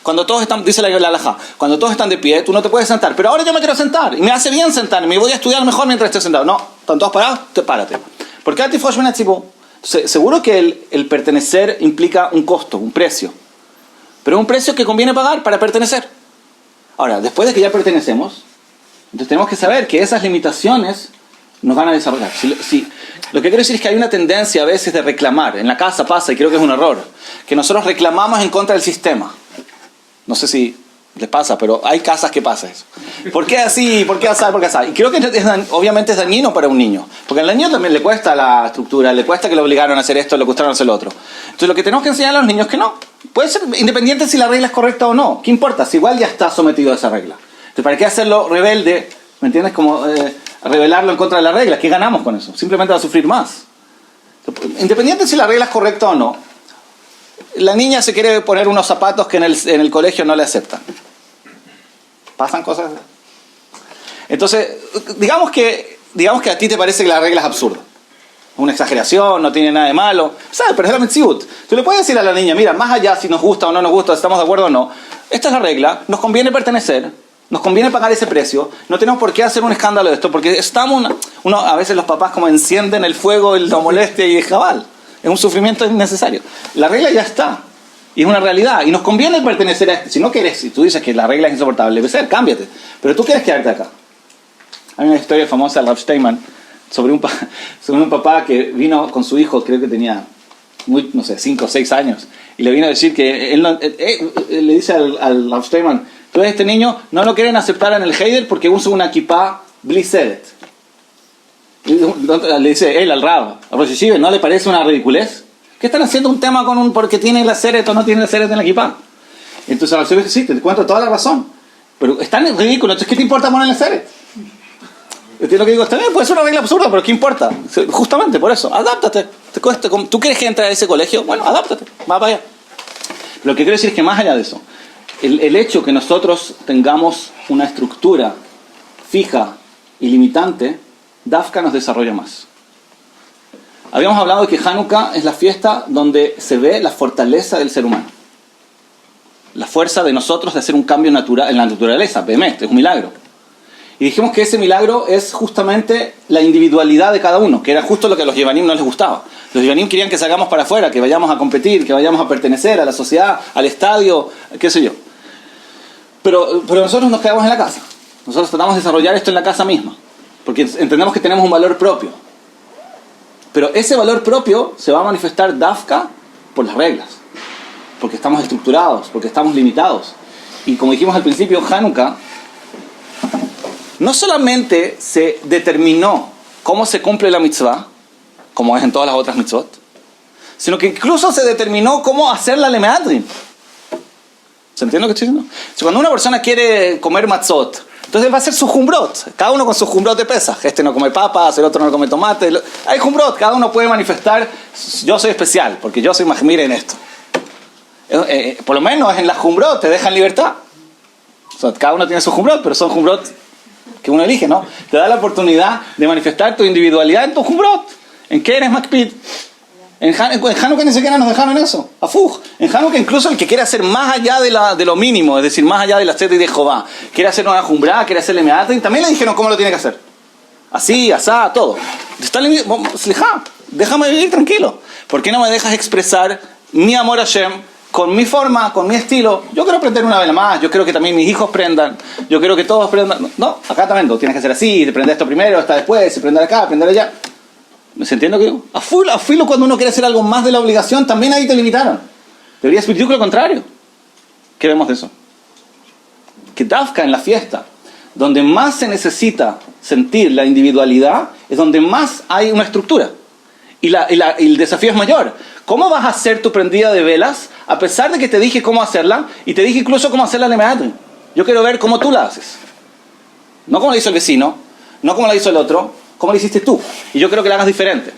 Cuando todos están, dice la halajá, cuando todos están de pie, tú no te puedes sentar. Pero ahora yo me quiero sentar. Y me hace bien sentarme. Me voy a estudiar mejor mientras estoy sentado. No, están todos parados, párate. ¿Por qué seguro que el pertenecer implica un costo, un precio. Pero es un precio que conviene pagar para pertenecer. Ahora, después de que ya pertenecemos, entonces tenemos que saber que esas limitaciones nos van a desarrollar. Lo que quiero decir es que hay una tendencia a veces de reclamar. En la casa pasa, y creo que es un error, que nosotros reclamamos en contra del sistema. No sé si les pasa, pero hay casas que pasa eso. ¿Por qué así? ¿Por qué así? ¿Por qué así? Y creo que obviamente es dañino para un niño. Porque al niño también le cuesta la estructura, le cuesta que lo obligaron a hacer esto, le gustaron a hacer lo otro. Entonces lo que tenemos que enseñar a los niños es que no. Puede ser independiente si la regla es correcta o no. ¿Qué importa? Si igual ya está sometido a esa regla. Entonces, ¿para qué hacerlo rebelde ¿Me entiendes? Como rebelarlo en contra de la regla. ¿Qué ganamos con eso? Simplemente va a sufrir más. Independiente si la regla es correcta o no, la niña se quiere poner unos zapatos que en el colegio no le aceptan. ¿Pasan cosas? Entonces, digamos que a ti te parece que la regla es absurda. Una exageración, no tiene nada de malo. ¿Sabes? Pero es la metziut. Tú le puedes decir a la niña, mira, más allá si nos gusta o no nos gusta, si estamos de acuerdo o no, esta es la regla, nos conviene pertenecer, nos conviene pagar ese precio, no tenemos por qué hacer un escándalo de esto, porque a veces los papás como encienden el fuego, la molestia y el jabal. Es un sufrimiento innecesario. La regla ya está. Y es una realidad. Y nos conviene pertenecer a esto. Si no quieres, si tú dices que la regla es insoportable, debe ser, cámbiate. Pero tú quieres quedarte acá. Hay una historia famosa de Rav Steinman sobre un papá que vino con su hijo, creo que tenía, 5 o 6 años. Y le vino a decir que él le dice al Rav Steinman, entonces este niño no lo quieren aceptar en el Heider porque usa una kippah bliseret. Le dice él al Rav, a Rosh Yeshiva, ¿no le parece una ridiculez? ¿Qué están haciendo un tema con porque tiene la seret o no tiene la seret en la kippah? Entonces Rosh Yeshiva dice, sí, te encuentro toda la razón, pero es tan ridículo, entonces ¿qué te importa ponerle seret? ¿Entiendes lo que digo? Está bien, puede ser una regla absurda, pero ¿qué importa? Justamente por eso, adáptate. ¿Tú quieres que entre a ese colegio? Bueno, adáptate, va para allá. Lo que quiero decir es que más allá de eso, el hecho que nosotros tengamos una estructura fija y limitante, Dafka nos desarrolla más. Habíamos hablado de que Hanukkah es la fiesta donde se ve la fortaleza del ser humano. La fuerza de nosotros de hacer un cambio natural en la naturaleza, Behemet, es un milagro. Y dijimos que ese milagro es justamente la individualidad de cada uno, que era justo lo que a los Yevanim no les gustaba. Los Yevanim querían que salgamos para afuera, que vayamos a competir, que vayamos a pertenecer a la sociedad, al estadio, qué sé yo. Pero nosotros nos quedamos en la casa. Nosotros tratamos de desarrollar esto en la casa misma, porque entendemos que tenemos un valor propio. Pero ese valor propio se va a manifestar Dafka por las reglas, porque estamos estructurados, porque estamos limitados. Y como dijimos al principio, Hanukkah no solamente se determinó cómo se cumple la mitzvah, como es en todas las otras mitzvot, sino que incluso se determinó cómo hacer la lemeadrin. ¿Se entiende lo que estoy diciendo? Cuando una persona quiere comer matzot, entonces él va a hacer su jumbrot, cada uno con su jumbrot de Pesaj. Este no come papas, el otro no come tomate. Hay jumbrot, cada uno puede manifestar, yo soy especial, porque yo soy mahmir en esto. Por lo menos en la jumbrot te dejan libertad. O sea, cada uno tiene su jumbrot, pero son jumbrot que uno elige, ¿no? Te da la oportunidad de manifestar tu individualidad en tu jumbrot. ¿En qué eres makpid? En Hanukkah ni siquiera nos dejaron eso. Afuj. En Hanukkah incluso el que quiere hacer más allá de lo mínimo, es decir, más allá de la sed de Jehová, quiere hacer una jumbrá, quiere hacerle meatrin, también le dijeron cómo lo tiene que hacer. Así, asá, todo. Déjame vivir tranquilo. ¿Por qué no me dejas expresar mi amor a Hashem con mi forma, con mi estilo? Yo quiero prender una vela más, yo quiero que también mis hijos prendan, yo quiero que todos prendan. No, acá también lo tienes que hacer así, te prende esto primero, esta después, prender acá, prender allá. ¿Se entiende lo que digo? A filo cuando uno quiere hacer algo más de la obligación, también ahí te limitaron. Debería ser lo contrario. ¿Qué vemos de eso? Que Dafka en la fiesta, donde más se necesita sentir la individualidad, es donde más hay una estructura. Y el desafío es mayor. ¿Cómo vas a hacer tu prendida de velas a pesar de que te dije cómo hacerla y te dije incluso cómo hacerla en Lemeatrin? Yo quiero ver cómo tú la haces. No como la hizo el vecino, no como la hizo el otro, cómo la hiciste tú. Y yo creo que la hagas diferente.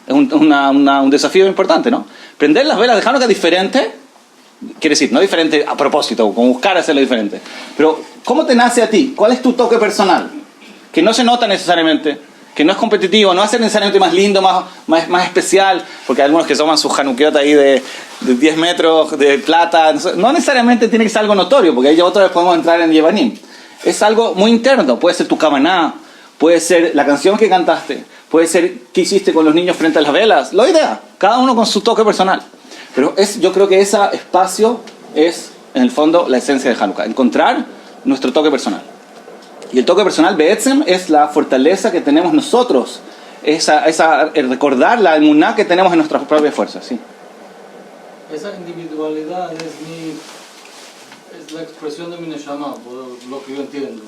Es un desafío importante, ¿no? Prender las velas de Hanukkah diferente, quiere decir, no diferente a propósito, como buscar hacerlo diferente. Pero, ¿cómo te nace a ti? ¿Cuál es tu toque personal? Que no se nota necesariamente, que no es competitivo, no hace necesariamente más lindo, más especial, porque hay algunos que toman su Hanukkot ahí de 10 metros de plata. No necesariamente tiene que ser algo notorio, porque ahí ya otra vez podemos entrar en Yevanim. Es algo muy interno, puede ser tu kavaná, puede ser la canción que cantaste, puede ser qué hiciste con los niños frente a las velas, la idea, cada uno con su toque personal. Pero yo creo que ese espacio es, en el fondo, la esencia de Hanukkah, encontrar nuestro toque personal. Y el toque personal, Be'etzem, es la fortaleza que tenemos nosotros, el recordar la emuná que tenemos en nuestras propias fuerzas. ¿Sí? Esa individualidad es la expresión de mi neshama, por lo que yo entiendo.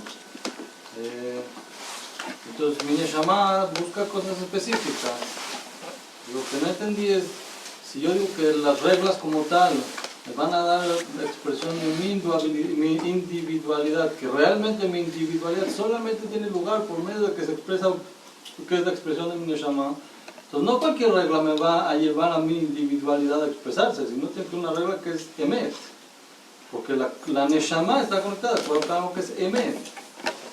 Entonces mi neshama busca cosas específicas. Lo que no entendí es, si yo digo que las reglas como tal me van a dar la expresión de mi individualidad, que realmente mi individualidad solamente tiene lugar por medio de que se expresa, que es la expresión de mi neshama. Entonces no cualquier regla me va a llevar a mi individualidad a expresarse, sino tiene que una regla que es emet, porque la neshama está conectada, colocamos que es emet.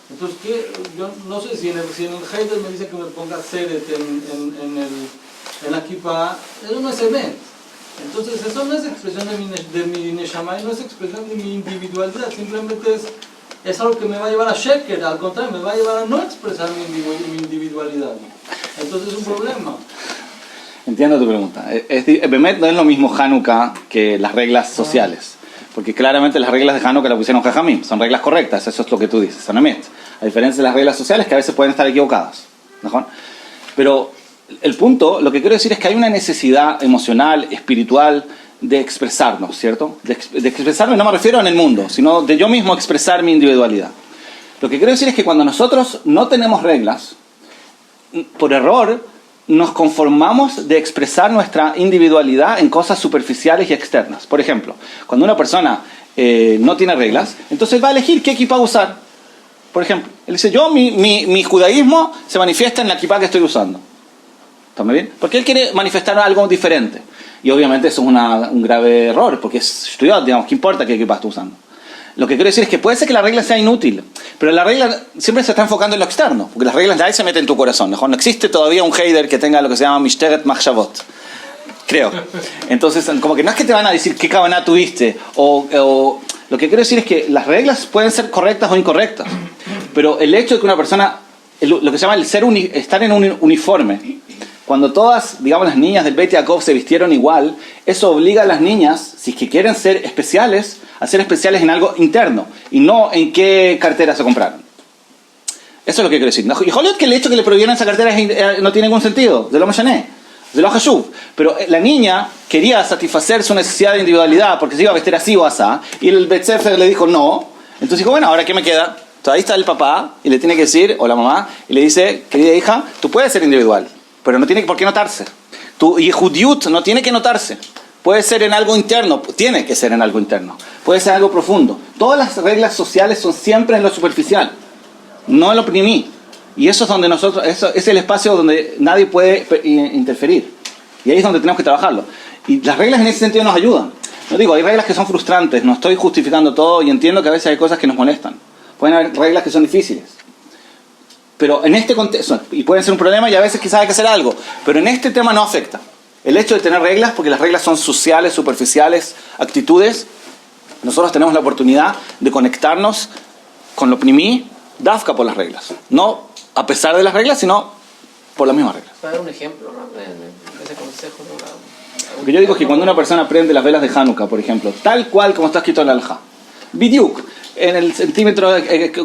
Entonces, ¿qué? Yo no sé si en el Heider me dice que me ponga seret en la kippah, eso no es emet. Entonces eso no es expresión de mi neshama, no es expresión de mi individualidad, simplemente es algo que me va a llevar a sheker, al contrario, me va a llevar a no expresar mi individualidad. Entonces es un problema. Entiendo tu pregunta. Bemet no es lo mismo Hanukkah que las reglas sociales. Porque claramente las reglas de Hanukkah las pusieron Jajamim. Son reglas correctas, eso es lo que tú dices, son emet. A diferencia de las reglas sociales que a veces pueden estar equivocadas. ¿No? Pero el punto, lo que quiero decir es que hay una necesidad emocional, espiritual, de expresarnos, ¿cierto? De expresarme, no me refiero en el mundo, sino de yo mismo expresar mi individualidad. Lo que quiero decir es que cuando nosotros no tenemos reglas, por error, nos conformamos de expresar nuestra individualidad en cosas superficiales y externas. Por ejemplo, cuando una persona no tiene reglas, entonces va a elegir qué equipa usar. Por ejemplo, él dice, mi judaísmo se manifiesta en la equipa que estoy usando. ¿Está bien? Porque él quiere manifestar algo diferente. Y obviamente eso es un grave error, porque es estudiado, digamos, ¿qué importa qué equipa está usando? Lo que quiero decir es que puede ser que la regla sea inútil, pero la regla siempre se está enfocando en lo externo, porque las reglas de ahí se meten en tu corazón. No existe todavía un heider que tenga lo que se llama Mishteret Machshavot, creo. Entonces, como que no es que te van a decir qué kavaná tuviste, o lo que quiero decir es que las reglas pueden ser correctas o incorrectas, pero el hecho de que una persona, lo que se llama el estar en un uniforme, cuando todas, digamos, las niñas del Beit Yaakov se vistieron igual, eso obliga a las niñas, si es que quieren ser especiales, a ser especiales en algo interno y no en qué cartera se compraron. Eso es lo que quiero decir. Y Hollywood, que el hecho que le prohibieran esa cartera no tiene ningún sentido, de lo mayané, de lo hashuv. Pero la niña quería satisfacer su necesidad de individualidad porque se iba a vestir así o asá, y el Beit Sefer le dijo no. Entonces dijo, bueno, ¿ahora qué me queda? Entonces ahí está el papá y le tiene que decir, o la mamá, y le dice, querida hija, tú puedes ser individual, pero no tiene por qué notarse. Tu Yehudiut no tiene que notarse. Puede ser en algo interno, tiene que ser en algo interno. Puede ser algo profundo. Todas las reglas sociales son siempre en lo superficial, no en lo primí. Y eso es donde eso es el espacio donde nadie puede interferir. Y ahí es donde tenemos que trabajarlo. Y las reglas en ese sentido nos ayudan. No digo, hay reglas que son frustrantes, no estoy justificando todo y entiendo que a veces hay cosas que nos molestan. Pueden haber reglas que son difíciles. Pero en este contexto, y pueden ser un problema y a veces quizás hay que hacer algo, pero en este tema no afecta. El hecho de tener reglas, porque las reglas son sociales, superficiales, actitudes, nosotros tenemos la oportunidad de conectarnos con lo primí, dafka por las reglas. No a pesar de las reglas, sino por las mismas reglas. ¿Puedo dar un ejemplo, ¿no? de ese consejo? Lo que yo digo es que cuando una persona prende las velas de Hanukkah, por ejemplo, tal cual como está escrito en la Alajá, bidyuk, en el centímetro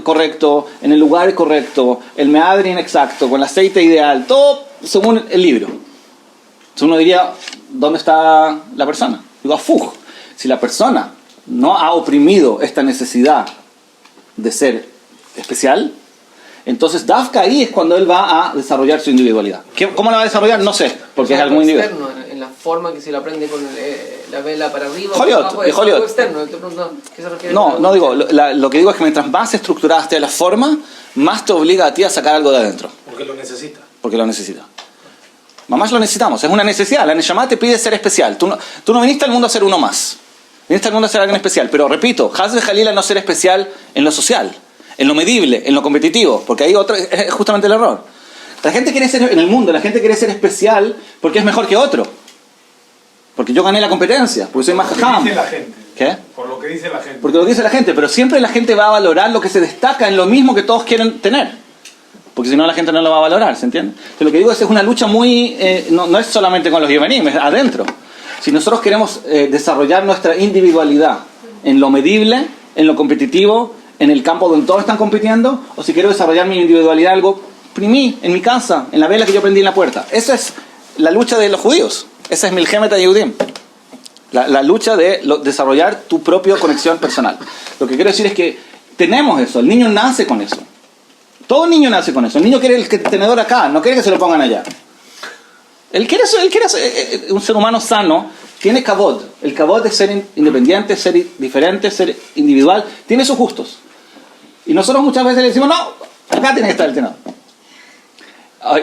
correcto, en el lugar correcto, el meadrin exacto, con el aceite ideal, todo según el libro. Entonces uno diría, ¿dónde está la persona? Digo, afuj. Si la persona no ha oprimido esta necesidad de ser especial, entonces Dafka ahí es cuando él va a desarrollar su individualidad. ¿Cómo la va a desarrollar? No sé, porque es algo individual. Externo, en la forma que se la prende con la vela para arriba. Joliot. Algo externo. ¿Qué se refiere? No digo, lo que digo es que mientras más estructurada esté la forma, más te obliga a ti a sacar algo de adentro. Porque lo necesita. Porque lo necesita. Mamás lo necesitamos, es una necesidad. La Neshama te pide ser especial. Tú no viniste al mundo a ser uno más. Viniste al mundo a ser alguien especial. Pero repito, Haz de Jalila no ser especial en lo social, en lo medible, en lo competitivo. Porque ahí es justamente el error. La gente quiere ser, en el mundo, la gente quiere ser especial porque es mejor que otro. Porque yo gané la competencia, porque soy más jajam. Dice la gente. ¿Qué? Por lo que dice la gente. Porque lo que dice la gente, pero siempre la gente va a valorar lo que se destaca en lo mismo que todos quieren tener. Porque si no la gente no lo va a valorar, ¿se entiende? Entonces lo que digo es una lucha muy... no es solamente con los yemenim, es adentro. Si nosotros queremos desarrollar nuestra individualidad en lo medible, en lo competitivo, en el campo donde todos están compitiendo, o si quiero desarrollar mi individualidad algo primí, en mi casa, en la vela que yo prendí en la puerta. Esa es la lucha de los judíos. Esa es Milchemet Yehudim. La lucha de desarrollar tu propia conexión personal. Lo que quiero decir es que tenemos eso, el niño nace con eso. Todo niño nace con eso. El niño quiere el tenedor acá, no quiere que se lo pongan allá. Él quiere ser un ser humano sano, tiene kavod. El kavod es ser independiente, ser diferente, ser individual. Tiene sus gustos. Y nosotros muchas veces le decimos, no, acá tiene que estar el tenor.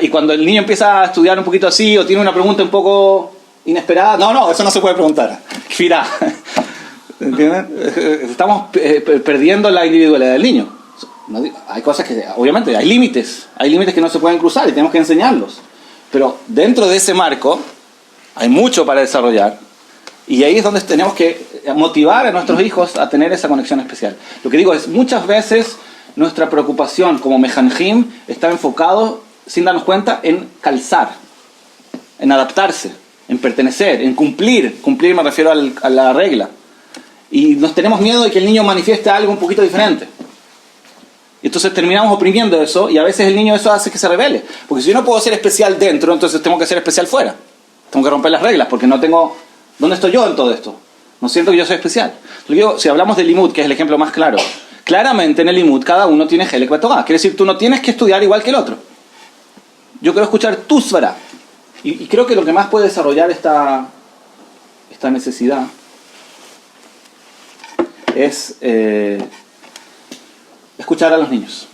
Y cuando el niño empieza a estudiar un poquito así o tiene una pregunta un poco inesperada, no, eso no se puede preguntar. Mira, ¿entienden? Estamos perdiendo la individualidad del niño. Hay cosas que, obviamente, hay límites que no se pueden cruzar y tenemos que enseñarlos. Pero dentro de ese marco hay mucho para desarrollar y ahí es donde tenemos que motivar a nuestros hijos a tener esa conexión especial. Lo que digo es, muchas veces nuestra preocupación como mejanjim está enfocado, sin darnos cuenta, en calzar, en adaptarse, en pertenecer, en cumplir. Cumplir me refiero a la regla. Y nos tenemos miedo de que el niño manifieste algo un poquito diferente. Y entonces terminamos oprimiendo eso y a veces el niño eso hace que se rebele. Porque si yo no puedo ser especial dentro, entonces tengo que ser especial fuera. Tengo que romper las reglas porque no tengo... ¿Dónde estoy yo en todo esto? No siento que yo soy especial. Si hablamos del limud, que es el ejemplo más claro, claramente en el limud cada uno tiene Helek Batorá. Quiere decir, tú no tienes que estudiar igual que el otro. Yo quiero escuchar tu svara. Y creo que lo que más puede desarrollar esta necesidad es escuchar a los niños.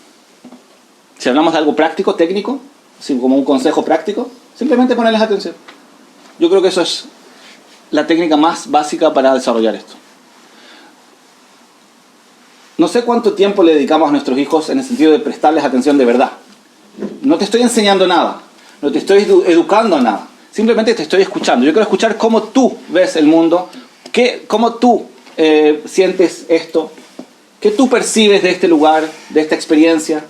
Si hablamos de algo práctico, técnico, como un consejo práctico, simplemente ponerles atención. Yo creo que eso es la técnica más básica para desarrollar esto. No sé cuánto tiempo le dedicamos a nuestros hijos en el sentido de prestarles atención de verdad. No te estoy enseñando nada, no te estoy educando nada, simplemente te estoy escuchando. Yo quiero escuchar cómo tú ves el mundo, cómo tú sientes esto, qué tú percibes de este lugar, de esta experiencia,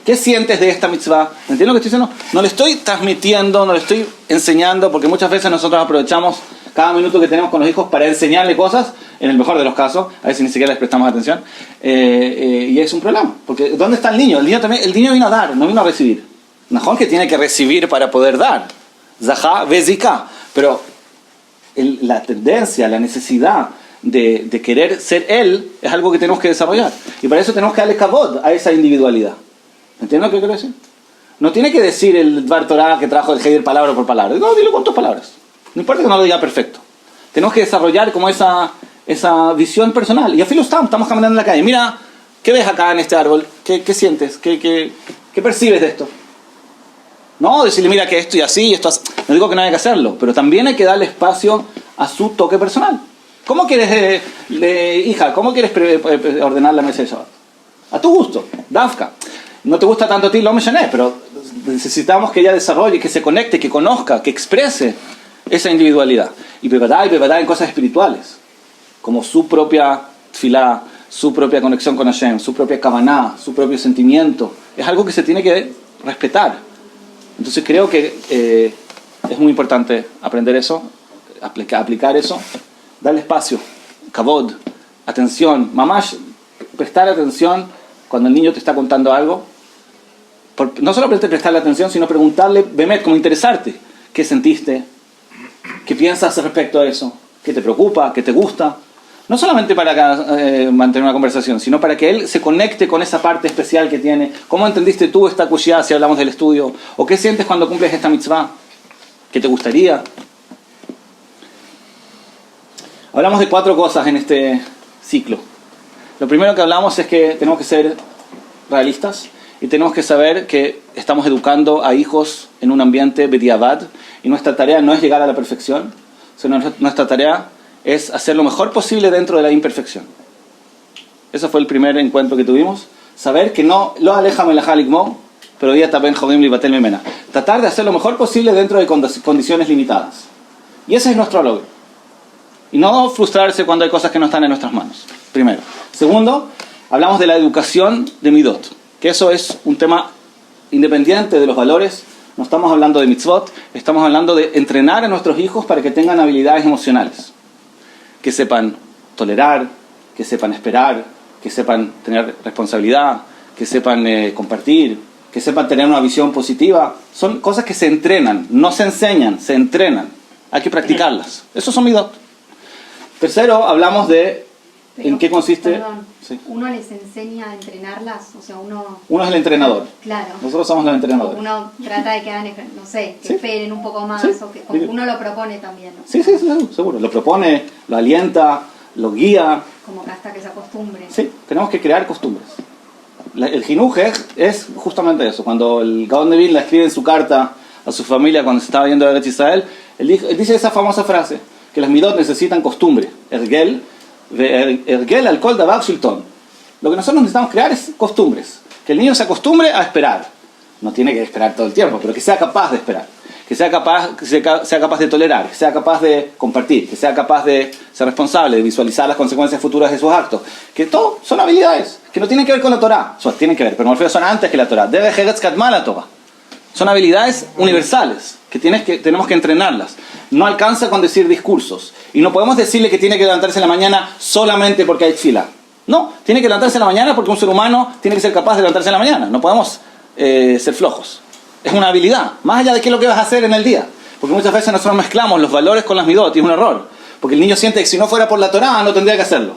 qué sientes de esta mitzvah. ¿Entiendes lo que estoy diciendo? No le estoy transmitiendo, no le estoy enseñando, porque muchas veces nosotros aprovechamos cada minuto que tenemos con los hijos para enseñarle cosas, en el mejor de los casos, a veces ni siquiera les prestamos atención, y es un problema, porque ¿dónde está el niño? El niño vino a dar, no vino a recibir. Najón que tiene que recibir para poder dar, Zahá Vezika, pero la tendencia, la necesidad de querer ser él es algo que tenemos que desarrollar, y para eso tenemos que darle kavod a esa individualidad. ¿Entiendes lo que quiero decir? No tiene que decir el Dvar Torah que trajo el Heider palabra por palabra, no, dilo con tus palabras. No importa que no lo diga perfecto. Tenemos que desarrollar como esa visión personal. Y a filo estamos caminando en la calle. Mira, ¿qué ves acá en este árbol? ¿Qué sientes? ¿Qué percibes de esto? No, decirle, mira que esto y así, esto así. No digo que no haya que hacerlo, pero también hay que darle espacio a su toque personal. ¿Cómo quieres, hija, cómo quieres ordenar la mesa de Shabbat? A tu gusto, Dafka. No te gusta tanto a ti, lo mencioné, pero necesitamos que ella desarrolle, que se conecte, que conozca, que exprese esa individualidad. Y bebadá en cosas espirituales, como su propia tfilá, su propia conexión con Hashem, su propia kavaná, su propio sentimiento. Es algo que se tiene que respetar. Entonces creo que es muy importante aprender eso, aplicar eso, darle espacio, kavod, atención, mamash, prestar atención cuando el niño te está contando algo. No solo prestarle atención, sino preguntarle, bemet, como interesarte, ¿qué sentiste? ¿Qué piensas respecto a eso? ¿Qué te preocupa? ¿Qué te gusta? No solamente para mantener una conversación, sino para que él se conecte con esa parte especial que tiene. ¿Cómo entendiste tú esta kushia si hablamos del estudio? ¿O qué sientes cuando cumples esta mitzvah? ¿Qué te gustaría? Hablamos de 4 cosas en este ciclo. Lo primero que hablamos es que tenemos que ser realistas y tenemos que saber que estamos educando a hijos en un ambiente bediavad y nuestra tarea no es llegar a la perfección, sino nuestra tarea es hacer lo mejor posible dentro de la imperfección. Ese fue el primer encuentro que tuvimos. Saber que no lo aleja melahalikmo, pero día también jodim libatel memena. Tratar de hacer lo mejor posible dentro de condiciones limitadas. Y ese es nuestro logro. Y no frustrarse cuando hay cosas que no están en nuestras manos. Primero. Segundo, hablamos de la educación de midot, que eso es un tema independiente de los valores. No estamos hablando de mitzvot, estamos hablando de entrenar a nuestros hijos para que tengan habilidades emocionales. Que sepan tolerar, que sepan esperar, que sepan tener responsabilidad, que sepan compartir, que sepan tener una visión positiva. Son cosas que se entrenan, no se enseñan, se entrenan. Hay que practicarlas. Esos son midot. Tercero, hablamos de ¿En qué consiste? Perdón, Sí. ¿uno les enseña a entrenarlas? O sea, uno... Uno es el entrenador. Claro. Nosotros somos los entrenadores. Uno trata de que hagan, no sé, que Sí. esperen un poco más, Sí. o que como uno lo propone también, ¿no? Sí, seguro. Lo propone, lo alienta, lo guía. Como que hasta que se acostumbre. Sí, tenemos que crear costumbres. El jinuj es justamente eso. Cuando el Gaón de Vilna escribe en su carta a su familia cuando se estaba yendo a Eretz Israel, él dice esa famosa frase, que las midot necesitan costumbre. Ergel al kol davar shilton. Lo que nosotros necesitamos crear es costumbres. Que el niño se acostumbre a esperar. No tiene que esperar todo el tiempo, pero que sea capaz de esperar. Que sea capaz de tolerar, que sea capaz de compartir, que sea capaz de ser responsable, de visualizar las consecuencias futuras de sus actos. Que todo son habilidades que no tienen que ver con la Torah. O sea, tienen que ver, pero son antes que la Torah. Debe Heretz Kadma la Torah. Son habilidades universales que tenemos que entrenarlas. No alcanza con decir discursos. Y no podemos decirle que tiene que levantarse en la mañana solamente porque hay fila. No, tiene que levantarse en la mañana porque un ser humano tiene que ser capaz de levantarse en la mañana. No podemos ser flojos. Es una habilidad, más allá de qué es lo que vas a hacer en el día. Porque muchas veces nosotros mezclamos los valores con las midot y es un error. Porque el niño siente que si no fuera por la Torah no tendría que hacerlo.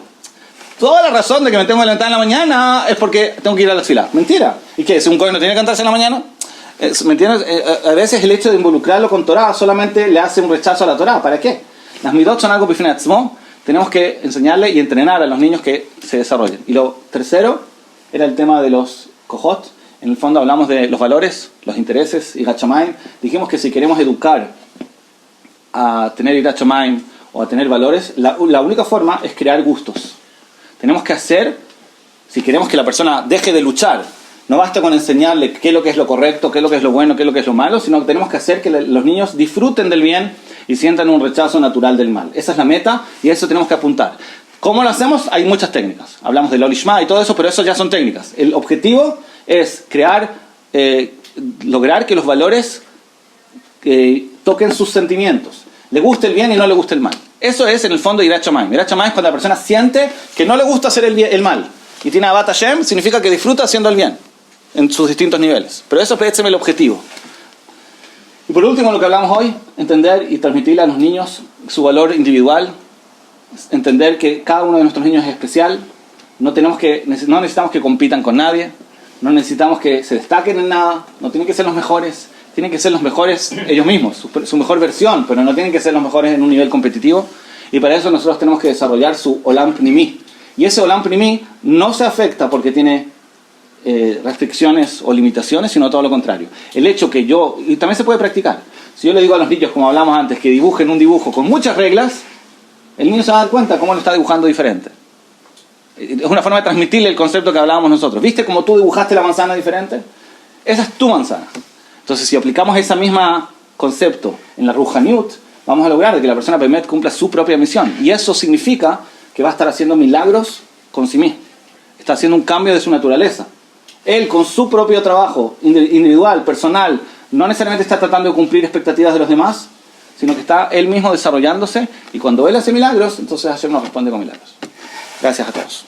Toda la razón de que me tengo que levantar en la mañana es porque tengo que ir a la fila. Mentira. ¿Y qué? ¿Si un cohen no tiene que levantarse en la mañana? ¿Me entiendes? A veces el hecho de involucrarlo con Torah solamente le hace un rechazo a la Torah. ¿Para qué? Las midot son algo bifneatzmo. Tenemos que enseñarle y entrenar a los niños que se desarrollen. Y lo tercero era el tema de los kohot. En el fondo hablamos de los valores, los intereses, Yirat Shamayim. Dijimos que si queremos educar a tener Yirat Shamayim o a tener valores, la única forma es crear gustos. Tenemos que hacer, si queremos que la persona deje de luchar, no basta con enseñarle qué es lo que es lo correcto, qué es lo que es lo bueno, qué es lo que es lo malo, sino que tenemos que hacer que los niños disfruten del bien y sientan un rechazo natural del mal. Esa es la meta y a eso tenemos que apuntar. ¿Cómo lo hacemos? Hay muchas técnicas. Hablamos del Olishma y todo eso, pero eso ya son técnicas. El objetivo es crear, lograr que los valores toquen sus sentimientos. Le guste el bien y no le guste el mal. Eso es en el fondo Yirat Shamayim. Yirat Shamayim es cuando la persona siente que no le gusta hacer el mal. Y tiene Avat Hashem, significa que disfruta haciendo el bien en sus distintos niveles. Pero eso es el objetivo. Y por último, lo que hablamos hoy, entender y transmitirle a los niños su valor individual, entender que cada uno de nuestros niños es especial, no necesitamos que compitan con nadie, no necesitamos que se destaquen en nada, no tienen que ser los mejores, tienen que ser los mejores ellos mismos, su mejor versión, pero no tienen que ser los mejores en un nivel competitivo, y para eso nosotros tenemos que desarrollar su Olam Pnimi. Y ese Olam Pnimi no se afecta porque tiene restricciones o limitaciones, sino todo lo contrario. El hecho que y también se puede practicar, si yo le digo a los niños, como hablamos antes, que dibujen un dibujo con muchas reglas, el niño se va a dar cuenta cómo lo está dibujando diferente. Es una forma de transmitirle el concepto que hablábamos nosotros. ¿Viste cómo tú dibujaste la manzana diferente? Esa es tu manzana. Entonces, si aplicamos ese mismo concepto en la Ruhaniut, vamos a lograr que la persona Bemet cumpla su propia misión. Y eso significa que va a estar haciendo milagros con sí mismo. Está haciendo un cambio de su naturaleza. Él, con su propio trabajo individual, personal, no necesariamente está tratando de cumplir expectativas de los demás, sino que está él mismo desarrollándose, y cuando él hace milagros, entonces Hashem nos responde con milagros. Gracias a todos.